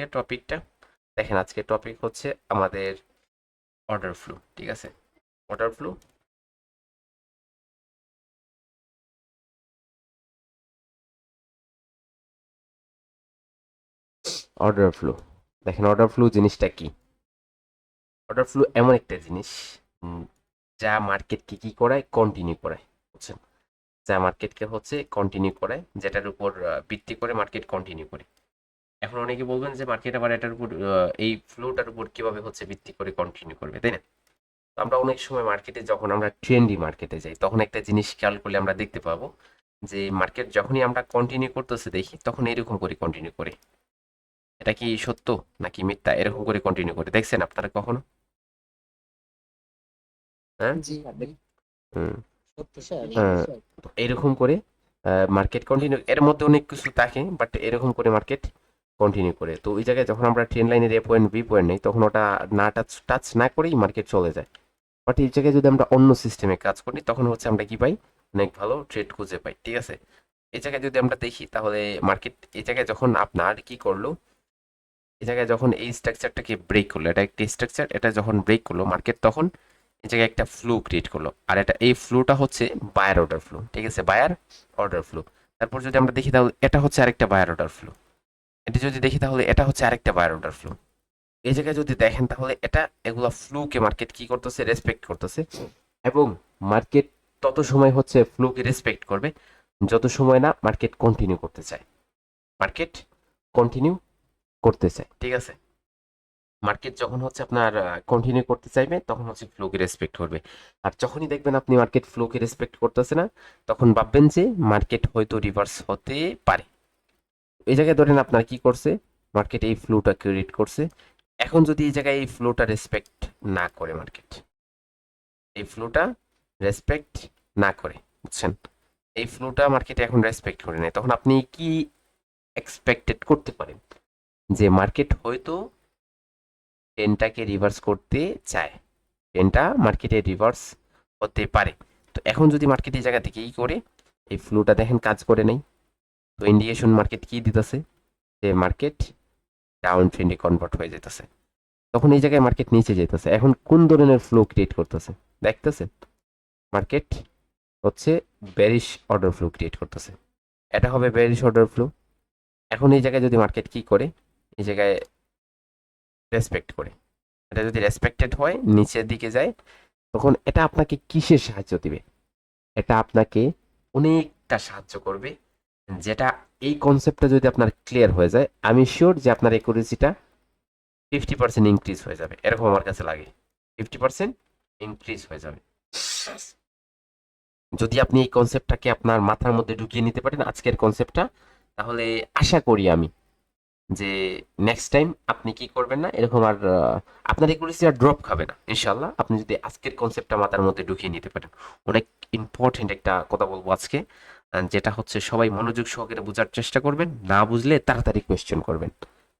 আজকে টপিকটা দেখেন, আজকে টপিক হচ্ছে আমাদের অর্ডার ফ্লো। ঠিক আছে, অর্ডার ফ্লো। অর্ডার ফ্লো, দেখেন অর্ডার ফ্লো জিনিসটা কি। অর্ডার ফ্লো এমন একটা জিনিস উম, যা মার্কেটকে কি করায়, কন্টিনিউ করায়, বুঝছেন? যা মার্কেটকে হচ্ছে কন্টিনিউ করায়, যেটার উপর ভিত্তি করে মার্কেট কন্টিনিউ করে। এখন অনেকে বলবেন যে মার্কেট আবার এটার উপর এই ফ্লোটার উপর কিভাবে হচ্ছে ভিত্তি করে কন্টিনিউ করবে, তাই না? তো আমরা অনেক সময় মার্কেটে যখন আমরা ট্রেন্ডি মার্কেটে যাই, তখন একটা জিনিস খেয়াল করলে আমরা দেখতে পাবো যে মার্কেট যখনই আমরা কন্টিনিউ করতেছে দেখি, তখন এরকম করে কন্টিনিউ করে। এটা কি সত্য নাকি মিথ্যা? এরকম করে কন্টিনিউ করে দেখছেন আপনারা কখনো? হ্যাঁ। জি জি, হুম। সত্যি স্যার। তো এরকম করে মার্কেট কন্টিনিউ, এর মধ্যে অনেক কিছু থাকে, বাট এরকম করে মার্কেট কন্টিনিউ করে। তো ওই জায়গায় যখন আমরা ট্রেন লাইনের এ পয়েন্ট বি পয়েন্ট নেই, তখন ওটা না টাচ টাচ না করেই মার্কেট চলে যায়। বাট এই জায়গায় যদি আমরা অন্য সিস্টেমে কাজ করি, তখন হচ্ছে আমরা কি পাই, অনেক ভালো ট্রেড খুঁজে পাই। ঠিক আছে, এই জায়গায় যদি আমরা দেখি তাহলে মার্কেট এই জায়গায় যখন আপনার কি করলো, এই জায়গায় যখন এই স্ট্রাকচারটাকে ব্রেক করলো, এটা একটা স্ট্রাকচার, এটা যখন ব্রেক করলো মার্কেট, তখন এই জায়গায় একটা ফ্লো ক্রিয়েট করলো। আর এটা এই ফ্লোটা হচ্ছে বায়ার অর্ডার ফ্লো। ঠিক আছে, বায়ার অর্ডার ফ্লো। তারপর যদি আমরা দেখি তাহলে এটা হচ্ছে আরেকটা বায়ার অর্ডার ফ্লো। এটা যদি দেখি তাহলে এটা হচ্ছে আরেকটা বায়ার অর্ডার ফ্লো। এই জায়গায় যদি দেখেন তাহলে এটা এগুলা ফ্লুকে মার্কেট কি করতেছে, রেসপেক্ট করতেছে। এবং মার্কেট তত সময় হচ্ছে ফ্লুকে রেসপেক্ট করবে যত সময় না মার্কেট কন্টিনিউ করতে চায়। মার্কেট কন্টিনিউ করতে চায়, ঠিক আছে। মার্কেট যখন হচ্ছে আপনার কন্টিনিউ করতে চাইবে, তখন হচ্ছে ফ্লোকে রেসপেক্ট করবে। আর যখনই দেখবেন আপনি মার্কেট ফ্লোকে রেসপেক্ট করতেছে না, তখন ভাববেন যে মার্কেট হয়তো রিভার্স হতে পারে। এই জায়গায় ধরেন আপনার কি করছে, মার্কেট এই ফ্লোটা ক্রিয়েট করছে। এখন যদি এই জায়গায় এই ফ্লোটা রেসপেক্ট না করে, মার্কেট এই ফ্লোটা রেসপেক্ট না করে, বুঝছেন? এই ফ্লোটা মার্কেটে এখন রেসপেক্ট করে নেয়, তখন আপনি কি এক্সপেক্টেড করতে পারেন যে মার্কেট হয়তো ট্রেনটাকে রিভার্স করতে চায়, ট্রেনটা মার্কেটে রিভার্স হতে পারে। তো এখন যদি মার্কেট এই জায়গা থেকে কি করে, এই ফ্লোটা দেখেন কাজ করে নেই, তো ইন্ডিকেশন মার্কেট কি দিতেছে, যে মার্কেট ডাউন ট্রেন্ডে কনভার্ট হয়ে যেতেছে। তখন এই জায়গায় মার্কেট নিচে যেতেছে। এখন কোন ধরনের ফ্লো ক্রিয়েট করতেছে দেখতেছেন? মার্কেট হচ্ছে বেরিশ অর্ডার ফ্লো ক্রিয়েট করতেছে। এটা হবে বেরিশ অর্ডার ফ্লো। এখন এই জায়গায় যদি মার্কেট কি করে, এই জায়গায় রেসপেক্ট করে, এটা যদি রেসপেক্টেড হয় নিচের দিকে যায়, তখন এটা আপনাকে কিসের সাহায্য দিবে? এটা আপনাকে অনেকটা সাহায্য করবে, যেটা এই কনসেপ্টটা যদি আপনার ক্লিয়ার হয়ে যায়, আমি শিওর যে আপনার একুরেসিটা 50% ইনক্রিজ হয়ে যাবে, এরকম আমার কাছে লাগে। 50% ইনক্রিজ হয়ে যাবে যদি আপনি এই কনসেপ্টটাকে আপনার মাথার মধ্যে ঢুকিয়ে নিতে পারেন, আজকের কনসেপ্টটা। তাহলে আশা করি আমি যে নেক্সট টাইম আপনি কি করবেন না, এরকম আর আপনার একুরেসি আর ড্রপ খাবে না ইনশাল্লাহ, আপনি যদি আজকের কনসেপ্টটা মাথার মধ্যে ঢুকিয়ে নিতে পারেন। অনেক ইম্পর্টেন্ট একটা কথা বলবো আজকে, যেটা হচ্ছে সবাই মনোযোগ সহকারে বোঝার চেষ্টা করবেন, না বুঝলে তাড়াতাড়ি কোয়েশ্চেন করবেন।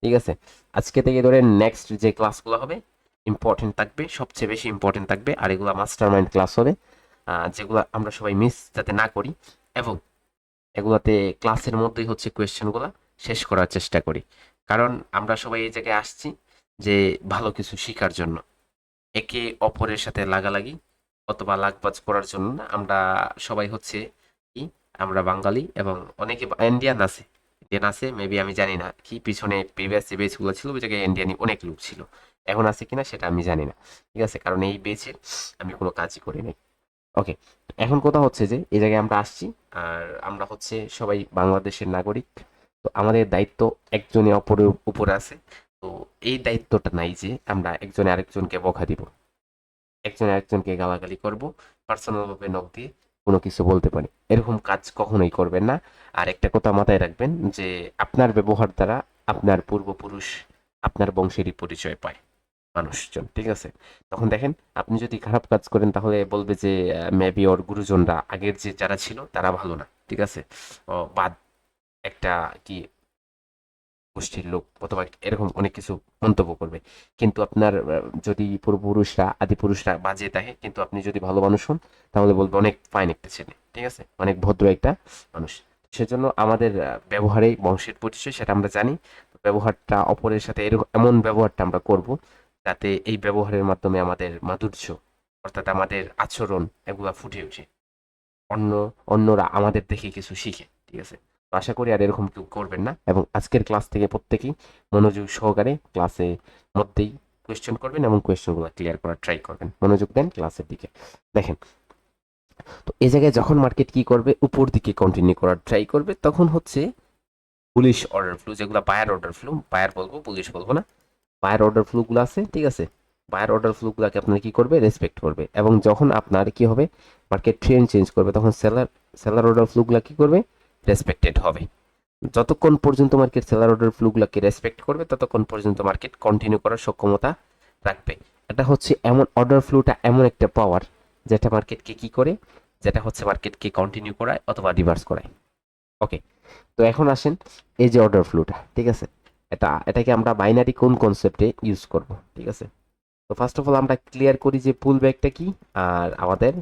ঠিক আছে, আজকে থেকে ধরে নেক্সট যে ক্লাসগুলো হবে ইম্পর্টেন্ট থাকবে, সবচেয়ে বেশি ইম্পর্টেন্ট থাকবে, আর এগুলো মাস্টার মাইন্ড ক্লাস হবে, যেগুলো আমরা সবাই মিস যাতে না করি, এবং এগুলাতে ক্লাসের মধ্যেই হচ্ছে কোয়েশ্চেনগুলো শেষ করার চেষ্টা করি। কারণ আমরা সবাই এই জায়গায় আসছি যে ভালো কিছু শেখার জন্য, একে অপরের সাথে লাগালাগি অথবা লাগবাজ করার জন্য না। আমরা সবাই হচ্ছে কি, আমরা বাঙালি, এবং অনেকে ইন্ডিয়ান আছে, ইন্ডিয়ান আছে মেবি, আমি জানি না কি পিছনে প্রিভিয়াস যে বেচগুলো ছিল ওই জায়গায় ইন্ডিয়ানই অনেক লোক ছিল, এখন আছে কিনা সেটা আমি জানি না। ঠিক আছে, কারণ এই বেচে আমি কোনো কাজই করি নাই। ওকে, এখন কথা হচ্ছে যে এই জায়গায় আমরা আসছি, আর আমরা হচ্ছে সবাই বাংলাদেশের নাগরিক। তো আমাদের দায়িত্ব একজনে অপরের উপরে আছে। তো এই দায়িত্বটা নাই যে আমরা একজনে আরেকজনকে বকা দিব, একজন আরেকজনকে গালাগালি করব, পার্সোনাল ভাবে নক দিয়ে কোনো কিছু বলতে পারি, এরকম কাজ কখনোই করবেন না। আর একটা কথা মাথায় রাখবেন যে আপনার ব্যবহার দ্বারা আপনার পূর্বপুরুষ, আপনার বংশেরই পরিচয় পায় মানুষজন। ঠিক আছে, তখন দেখেন আপনি যদি খারাপ কাজ করেন তাহলে বলবে যে মেবি ওর গুরুজনরা আগের যে যারা ছিল তারা ভালো না। ঠিক আছে, বাদ একটা কি গোষ্ঠীর লোক অথবা এরকম অনেক কিছু মন্তব্য করবে। কিন্তু আপনার যদি পূর্বপুরুষরা আদিপুরুষরা বাজে থাকে, কিন্তু আপনি যদি ভালো মানুষ হন, তাহলে বলবে অনেক ফাইন একটা ছেলে, ঠিক আছে, অনেক ভদ্র একটা মানুষ। সেজন্য আমাদের ব্যবহারেই বংশের পরিচয়, সেটা আমরা জানি। ব্যবহারটা অপরের সাথে এরকম এমন ব্যবহারটা আমরা করব যাতে এই ব্যবহারের মাধ্যমে আমাদের মাধুর্য অর্থাৎ আমাদের আচরণ এগুলা ফুটে ওঠে, অন্য অন্যরা আমাদের দেখে কিছু শিখে। ঠিক আছে, তো আশা করি আর এরকম কেউ করবেন না, এবং আজকের ক্লাস থেকে প্রত্যেকেই মনোযোগ সহকারে ক্লাসে মধ্যেই কোয়েশ্চেন করবেন এবং কোয়েশ্চেনগুলো ক্লিয়ার করার ট্রাই করবেন। মনোযোগ দেন ক্লাসের দিকে। দেখেন, তো এই জায়গায় যখন মার্কেট কি করবে, উপর দিকে কন্টিনিউ করার ট্রাই করবে, তখন হচ্ছে বুলিশ অর্ডার ফ্লো, যেগুলো বায়ার অর্ডার ফ্লো, বায়ার বলবো বুলিশ বলবো না, বায়ার অর্ডার ফ্লোগুলো আছে। ঠিক আছে, বায়ার অর্ডার ফ্লোগুলোকে আপনার কি করবে, রেসপেক্ট করবে। এবং যখন আপনার কি হবে, মার্কেট ট্রেন্ড চেঞ্জ করবে, তখন সেলার অর্ডার ফ্লোগুলো কি করবে, রেসপেক্টেড হবে। যতক্ষণ পর্যন্ত মার্কেট সেলার অর্ডার ফ্লোগুলোকে রেসপেক্ট করবে, ততক্ষণ পর্যন্ত মার্কেট কন্টিনিউ করার সক্ষমতা রাখবে। এটা হচ্ছে এমন অর্ডার ফ্লোটা এমন একটা পাওয়ার যেটা মার্কেটকে কি করে, যেটা হচ্ছে মার্কেটকে কন্টিনিউ করায় অথবা রিভার্স করায়। ওকে, তো এখন আসেন এই যে অর্ডার ফ্লোটা, ঠিক আছে, এটাকে আমরা বাইনারি কোন কনসেপ্টে ইউজ করব। ঠিক আছে, তো ফার্স্ট অফ অল আমরা ক্লিয়ার করি যে পুল ব্যাকটা কি আর আমাদের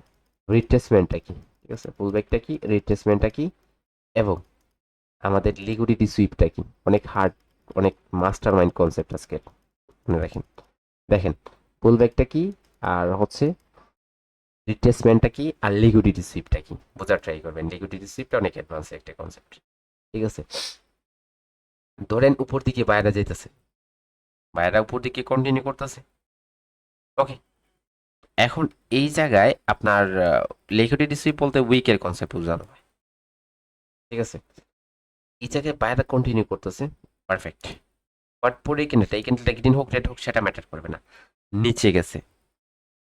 রিট্রেসমেন্টটা কি। ঠিক আছে, পুল ব্যাকটা কি, রিট্রেসমেন্টটা কি, এবং আমাদের লিকুইডিটি সুইপটা কি। অনেক হার্ড, অনেক মাস্টার মাইন্ড কনসেপ্ট আজকে মনে রাখেন। দেখেন, পুল ব্যাকটা কি আর হচ্ছে রিট্রেসমেন্টটা কি আর লিকুইডিটি সুইপটা কি, বোঝার ট্রাই করবেন। লিকুইডিটি সুইপটা অনেক অ্যাডভান্স একটা কনসেপ্ট। ঠিক আছে, ধরেন উপর দিকে বাইরে যাইতেছে, বাইরে উপর দিকে কন্টিনিউ করতেছে। ওকে, এখন এই জায়গায় আপনার লিকুইডিটি সুইপ বলতে উইকের কনসেপ্ট বোঝানো হয়। ঠিক আছে, এই জায়গায় বাইরে কন্টিনিউ করতেছে, পারফেক্ট। বাট পরে এই ক্যান্ডেলটা গ্রিন হোক রেড হোক সেটা ম্যাটার করবে না, নিচে গেছে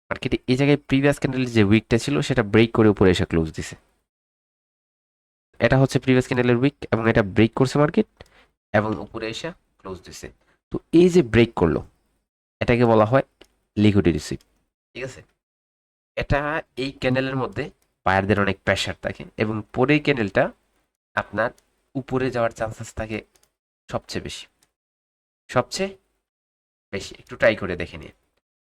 মার্কেটে। এই জায়গায় প্রিভিয়াস ক্যান্ডেলের যে উইকটা ছিল সেটা ব্রেক করে উপরে এসে ক্লোজ দিছে। এটা হচ্ছে প্রিভিয়াস ক্যান্ডেলের উইক, এবং এটা ব্রেক করছে মার্কেট এবং উপরে এসে ক্লোজ দিছে। তো এই যে ব্রেক করলো, এটাকে বলা হয় লিকুইডিটি সুইপ। ঠিক আছে, এটা এই ক্যান্ডেলের মধ্যে বায়ারদের অনেক প্রেশার থাকে, এবং পরের ক্যান্ডেলটা আপনার উপরে যাওয়ার চান্সেস থাকে সবচেয়ে বেশি, সবচেয়ে বেশি। একটু ট্রাই করে দেখে নিন,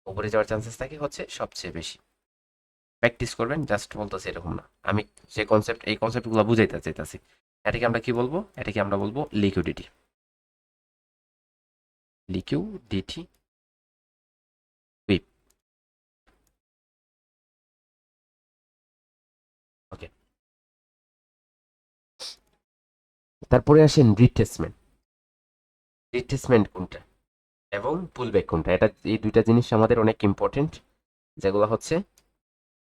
উপরে যাওয়ার চান্সেস থাকে হচ্ছে সবচেয়ে বেশি। প্র্যাকটিস করবেন, জাস্ট বলতেছি এরকম না, আমি যে কনসেপ্ট, এই কনসেপ্টগুলো বুঝাইতে চাইতেছি। এটাকে আমরা কি বলবো, এটাকে আমরা বলবো লিকুইডিটি, লিকুইডিটি সুইপ। ওকে, তারপরে আসেন রিট্রেসমেন্ট। রিট্রেসমেন্ট কোনটা এবং পুলব্যাক কোনটা, এটা এই দুইটা জিনিস আমাদের অনেক ইম্পর্টেন্ট, যেগুলো হচ্ছে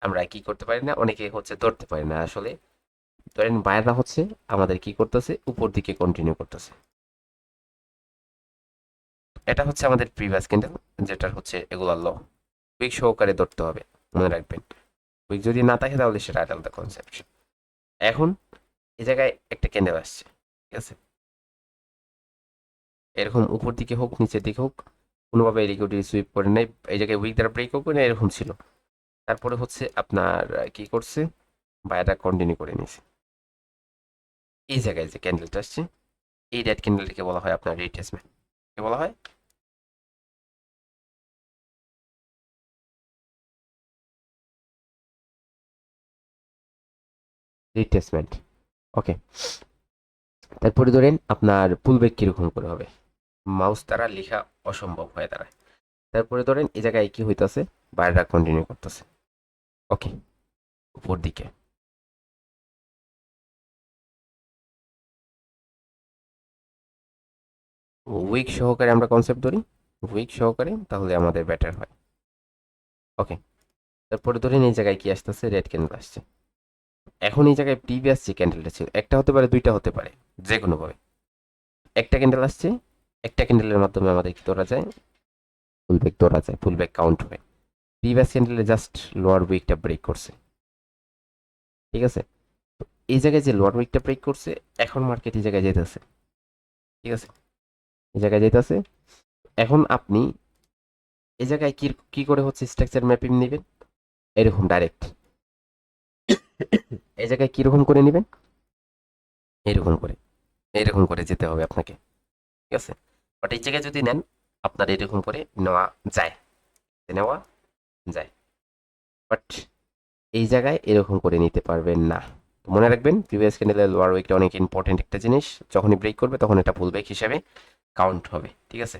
আমরা কি করতে পারি না, অনেকে হচ্ছে ধরতে পারি না আসলে। ধরেন বায়াররা হচ্ছে আমাদের কি করতেছে, উপর দিকে কন্টিনিউ করতেছে। এটা হচ্ছে আমাদের প্রিভিয়াস ক্যান্ডেল, যেটার হচ্ছে এগুলা ল, উইক সহকারে ধরতে হবে, মনে রাখবেন। উইক যদি না থাকে তাহলে সেটা আলাদা কনসেপ্ট। এখন এই জায়গায় একটা ক্যান্ডেল আসছে, ঠিক আছে, এরকম উপর দিকে হোক নিচের দিকে হোক, কোনোভাবে লিকুইডিটি সুইপ করে নেই, এই জায়গায় উইক দ্বারা ব্রেক হোক না, এরকম ছিল। তারপরে হচ্ছে আপনার কি করছে, বায়াররা কন্টিনিউ করে নিয়েছে। এই জায়গায় যে ক্যান্ডেলটা আসছে, এই রেড ক্যান্ডেলটাকে বলা হয় আপনার রিট্রেসমেন্ট। কে বলা হয়, রিট্রেসমেন্ট। ওকে, তারপরে ধরেন আপনার পুলব্যাক কিরকম করে হবে, মাউস দ্বারা লেখা অসম্ভব হয়ে দাঁড়ায়। তারপরে ধরেন এই জায়গায় কি হইতাছে, বায়াররা কন্টিনিউ করতেছে। ওকে, উপর দিকে। উইক সহকারে আমরা কনসেপ্ট ধরি, উইক সহকারে, তাহলে আমাদের বেটার হয়। ওকে, তারপরে ধরেন এই জায়গায় কি আসতেছে, রেড ক্যান্ডেল আসছে। এখন এই জায়গায় প্রিভিয়াস যে ক্যান্ডেলটা ছিল, একটা হতে পারে দুইটা হতে পারে, যে কোনো ভাবে একটা ক্যান্ডেল আসছে, একটা ক্যান্ডেলের মাধ্যমে আমাদের কি ধরা যায়, ফুল ব্যাক ধরা যায়, ফুল ব্যাক কাউন্ট হয়। প্রিভিয়াস ক্যান্ডেলে জাস্ট লোয়ার উইকটা ব্রেক করছে। ঠিক আছে, তো এই জায়গায় যে লোয়ার উইকটা ব্রেক করছে, এখন মার্কেট এই জায়গায় যেতেছে। ঠিক আছে, এই জায়গায় যেতেছে। এখন আপনি এই জায়গায় কি কি করে হচ্ছে স্ট্রাকচার ম্যাপিং নেবেন, এরকম ডাইরেক্ট এই জায়গায় কিরকম করে নেবেন, এরকম করে, এরকম করে যেতে হবে আপনাকে। ঠিক আছে, বাট এই জায়গায় যদি নেন, আপনার এরকম করে নেওয়া যায়, নেওয়া যায়, বাট এই জায়গায় এরকম করে নিতে পারবেন না। তো মনে রাখবেন, প্রিভিয়াস ক্যান্ডেলের লোয়ার উইকটা অনেক ইম্পর্টেন্ট একটা জিনিস, যখনই ব্রেক করবে তখন এটা পুল ব্যাক হিসাবে কাউন্ট হবে, ঠিক আছে।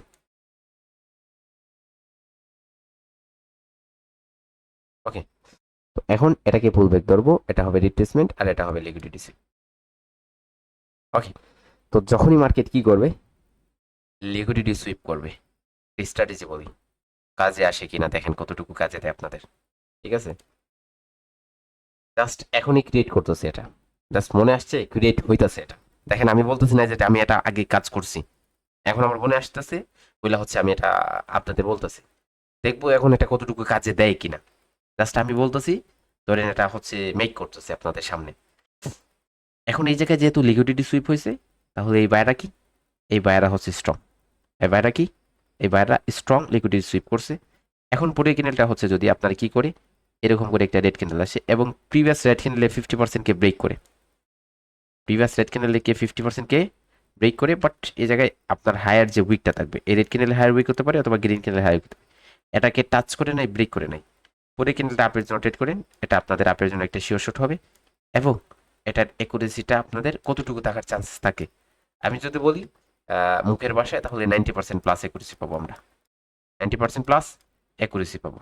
ওকে, তো এখন এটাকে পুল ব্যাক ধরবো, এটা হবে রিট্রেসমেন্ট আর এটা হবে লিকুইডিটি সুইপ। ওকে, তো যখনই মার্কেট কি করবে, লিকুইডিটি সুইপ করবে, স্ট্র্যাটেজি বলি, কাজে আসে কিনা দেখেন কতটুকু কাজে দেয় আপনাদের, ঠিক আছে। জাস্ট এখনই ক্রিয়েট করতেছি এটা, জাস্ট মনে আসছে ক্রিয়েট হইতাছে এটা। দেখেন আমি বলতেছি না যে আমি এটা আগে কাজ করছি, এখন আমার মনে আসতেছে, ওইলা হচ্ছে আমি এটা আপনাদের বলতেছি, দেখবো এখন এটা কতটুকু কাজে দেয় কিনা। জাস্ট আমি বলতেছি, ধরেন এটা হচ্ছে মেক করতেছে আপনাদের সামনে। এখন এই জায়গায় যেহেতু লিকুইডিটি সুইপ হয়েছে, তাহলে এই বায়রা কি, এই বায়রা হচ্ছে স্ট্রং, এই বায়রা কি, এই বায়রা স্ট্রং লিকুইডিটি সুইপ করছে। এখন পরে ক্যান্ডেলটা হচ্ছে যদি আপনার কি করে, এরকম করে একটা রেড ক্যান্ডেল আসে এবং প্রিভিয়াস রেড ক্যান্ডেলে 50%কে ব্রেক করে, প্রিভিয়াস রেড ক্যান্ডেলকে 50%কে ব্রেক করে, বাট এই জায়গায় আপনার হায়ার যে উইকটা থাকবে, এই রেড ক্যান্ডেল হায়ার উইক হতে পারে অথবা গ্রিন ক্যান্ডেল হায়ার উইক, এটাকে টাচ করে নাই, ব্রেক করে নাই, পরে ক্যান্ডেলটা আপের জন্য ট্রেড করেন, এটা আপনাদের আপের জন্য একটা শিওর শট হবে। এবং এটার একুরেসিটা আপনাদের কতটুকু থাকার চান্সেস থাকে, আমি যদি বলি মুখের ভাষায়, তাহলে 90% প্লাস একুরেসি পাবো আমরা, 90% প্লাস একুরেসি পাবো।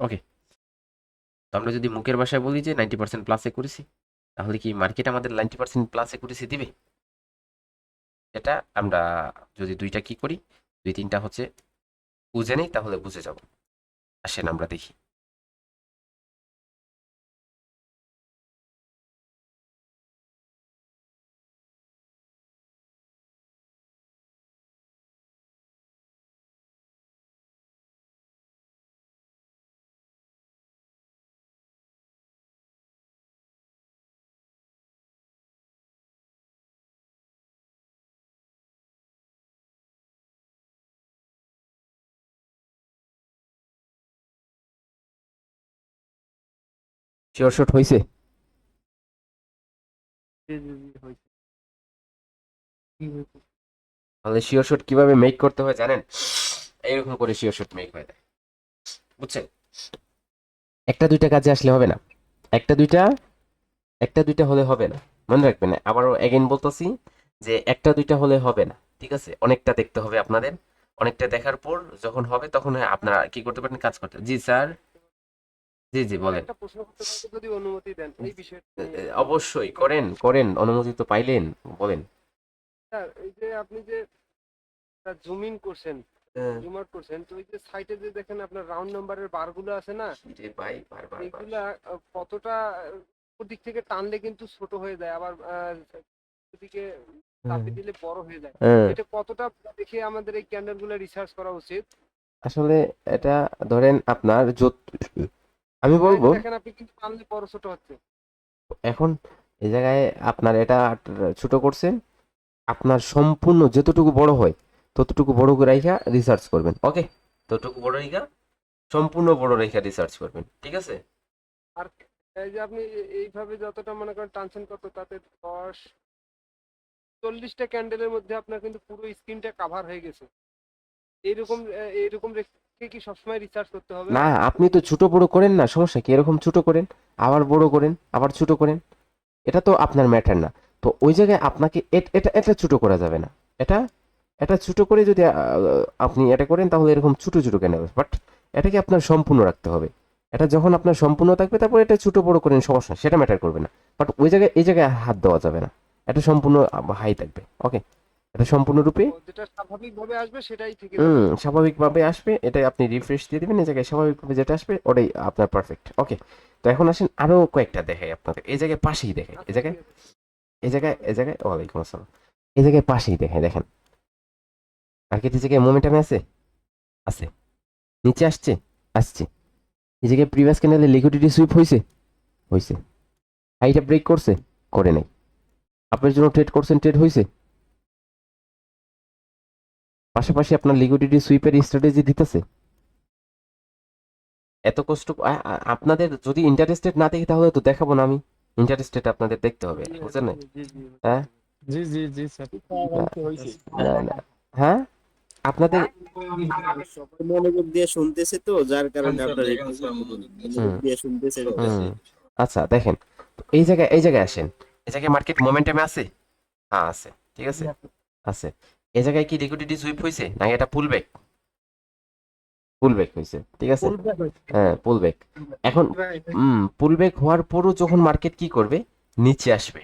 ওকে, তো আমরা যদি মুখের ভাষায় বলি যে 90% প্লাস একুরেসি, তাহলে কি মার্কেট আমাদের 90% প্লাস একুরেসি দিবে? এটা আমরা যদি দুইটা কি করি, দুই তিনটা হচ্ছে বুঝে নেই, তাহলে বুঝে যাব। আসেন আমরা দেখি। শিওর শট হয়েছে? তাহলে শিওর শট কিভাবে মেক করতে হয় জানেন? এইরকম করে শিওর শট মেক হয়ে যায়, বুঝছেন? একটা দুইটা কাজে আসলে হবে না, একটা দুইটা, একটা দুইটা হলে হবে না, মনে রাখবেন। আবারও এগেইন বলতেছি যে একটা দুইটা হলে হবে না, ঠিক আছে, অনেকটা দেখতে হবে আপনাদের। অনেকটা দেখার পর যখন হবে তখন আপনারা কি করতে পারেন, কাজ করতে। জি স্যার, জি জি বলেন। একটা প্রশ্ন করতে পারি যদি অনুমতি দেন এই বিষয়টা নিয়ে। অবশ্যই করেন করেন, অনুমতি তো পাইলেন, বলেন। স্যার এই যে আপনি যে জুম ইন করছেন, জুম আউট করছেন, তো ওই যে সাইটে যে দেখেন আপনার রাউন্ড নাম্বারের বারগুলো আছে না, জি ভাই, বারবার এগুলা কতটা দিক থেকে টানলে কিন্তু ছোট হয়ে যায়, আবার দিকে চাপে দিলে বড় হয়ে যায়। এটা কতটা দেখে আমাদের এই ক্যান্ডেল গুলো রিসার্চ করা উচিত? আসলে এটা ধরেন আপনার আমি বলবো, দেখেন আপনি কিন্তু টানলে বড় ছোট হচ্ছে। এখন এই জায়গায় আপনার এটা ছোট করছেন, আপনার সম্পূর্ণ যতটুকু বড় হয় ততটুকু বড় করে রাইখা রিসার্চ করবেন। ওকে, ততটুকু বড় রাইখা, সম্পূর্ণ বড় রাইখা রিসার্চ করবেন, ঠিক আছে। আর এই যে আপনি এইভাবে যতটা মনে করেন টানছেন, কত তাতে 10-40টা ক্যান্ডেলের মধ্যে আপনার কিন্তু পুরো স্ক্রিনটা কাভার হয়ে গেছে। এইরকম এইরকম রেখে কি সবসময় রিসার্চ করতে হবে? না, আপনি তো ছোট বড় করেন না, সমস্যা কি? এরকম ছোট করেন, আবার বড় করেন, আবার ছোট করেন, এটা তো আপনার ম্যাটার না। তো ওই জায়গায় আপনাকে এটা এটা ছোট করা যাবে না, এটা এটা ছোট করে যদি আপনি এটা করেন তাহলে এরকম ছোট ছোট কেন হবে, বাট এটাকে আপনার সম্পূর্ণ রাখতে হবে। এটা যখন আপনার সম্পূর্ণ থাকবে তারপর এটা ছোট বড় করেন, সমস্যা সেটা ম্যাটার করবে না। বাট ওই জায়গায় এই জায়গায় হাত দেওয়া যাবে না, এটা সম্পূর্ণ হাই থাকবে। ওকে, এটা সম্পূর্ণরূপে যেটা স্বাভাবিকভাবে আসবে সেটাই থেকে যাবে। স্বাভাবিকভাবে আসবে, এটাই আপনি রিফ্রেশ দিয়ে দিবেন, এই জায়গায় স্বাভাবিকভাবে যেটা আসবে ওটাই আপনার পারফেক্ট। ওকে, তো এখন আসেন আরো কয়েকটা দেখাই আপনাদের, এই জায়গায় পাশেই দেখাই, এই আচ্ছা জায়গায়, ঠিক আছে। এই জায়গায়, এই জায়গায়, ওয়ালাইকুম আসসালাম, এই জায়গায় পাশেই দেখাই, দেখেন মার্কেট এই জায়গায় মোমেন্টামে আছে, আছে, নিচে আসছে, আসছে, এই জায়গায় প্রিভিয়াস ক্যান্ডেলে লিকুইডিটি সুইপ হয়েছে, হয়েছে, হাইটা ব্রেক করছে, করে নাই, আপনার জন্য ট্রেড করছেন, ট্রেড হয়েছে, পাশাপাশি আপনার লিকুইডিটি সুইপের স্ট্র্যাটেজি দিতেছে। এত কষ্ট আপনাদের যদি ইন্টারেস্টেড না দেখি তাহলে তো দেখাবো না আমি, ইন্টারেস্টেড আপনাদের দেখতে হবে, বুঝছেন না? জি জি হ্যাঁ, জি জি জি স্যার। না না, হ্যাঁ আপনাদের, সবাই মনোযোগ দিয়ে শুনতেছে তো, যার কারণে আপনার একটু মনোযোগ দিয়ে শুনতেছে তো। আচ্ছা দেখেন, এই জায়গায়, এই জায়গায় আসেন, এই জায়গায় মার্কেট মোমেন্টামে আছে, হ্যাঁ আছে, ঠিক আছে, আছে, এই জায়গায় কি লিকুইডিটি সুইপ হয়েছে না এটা পুল ব্যাক? পুল ব্যাক হয়েছে, ঠিক আছে। হ্যাঁ, পুল ব্যাক। এখন পুল ব্যাক হওয়ার পরও যখন মার্কেট কি করবে, নিচে আসবে,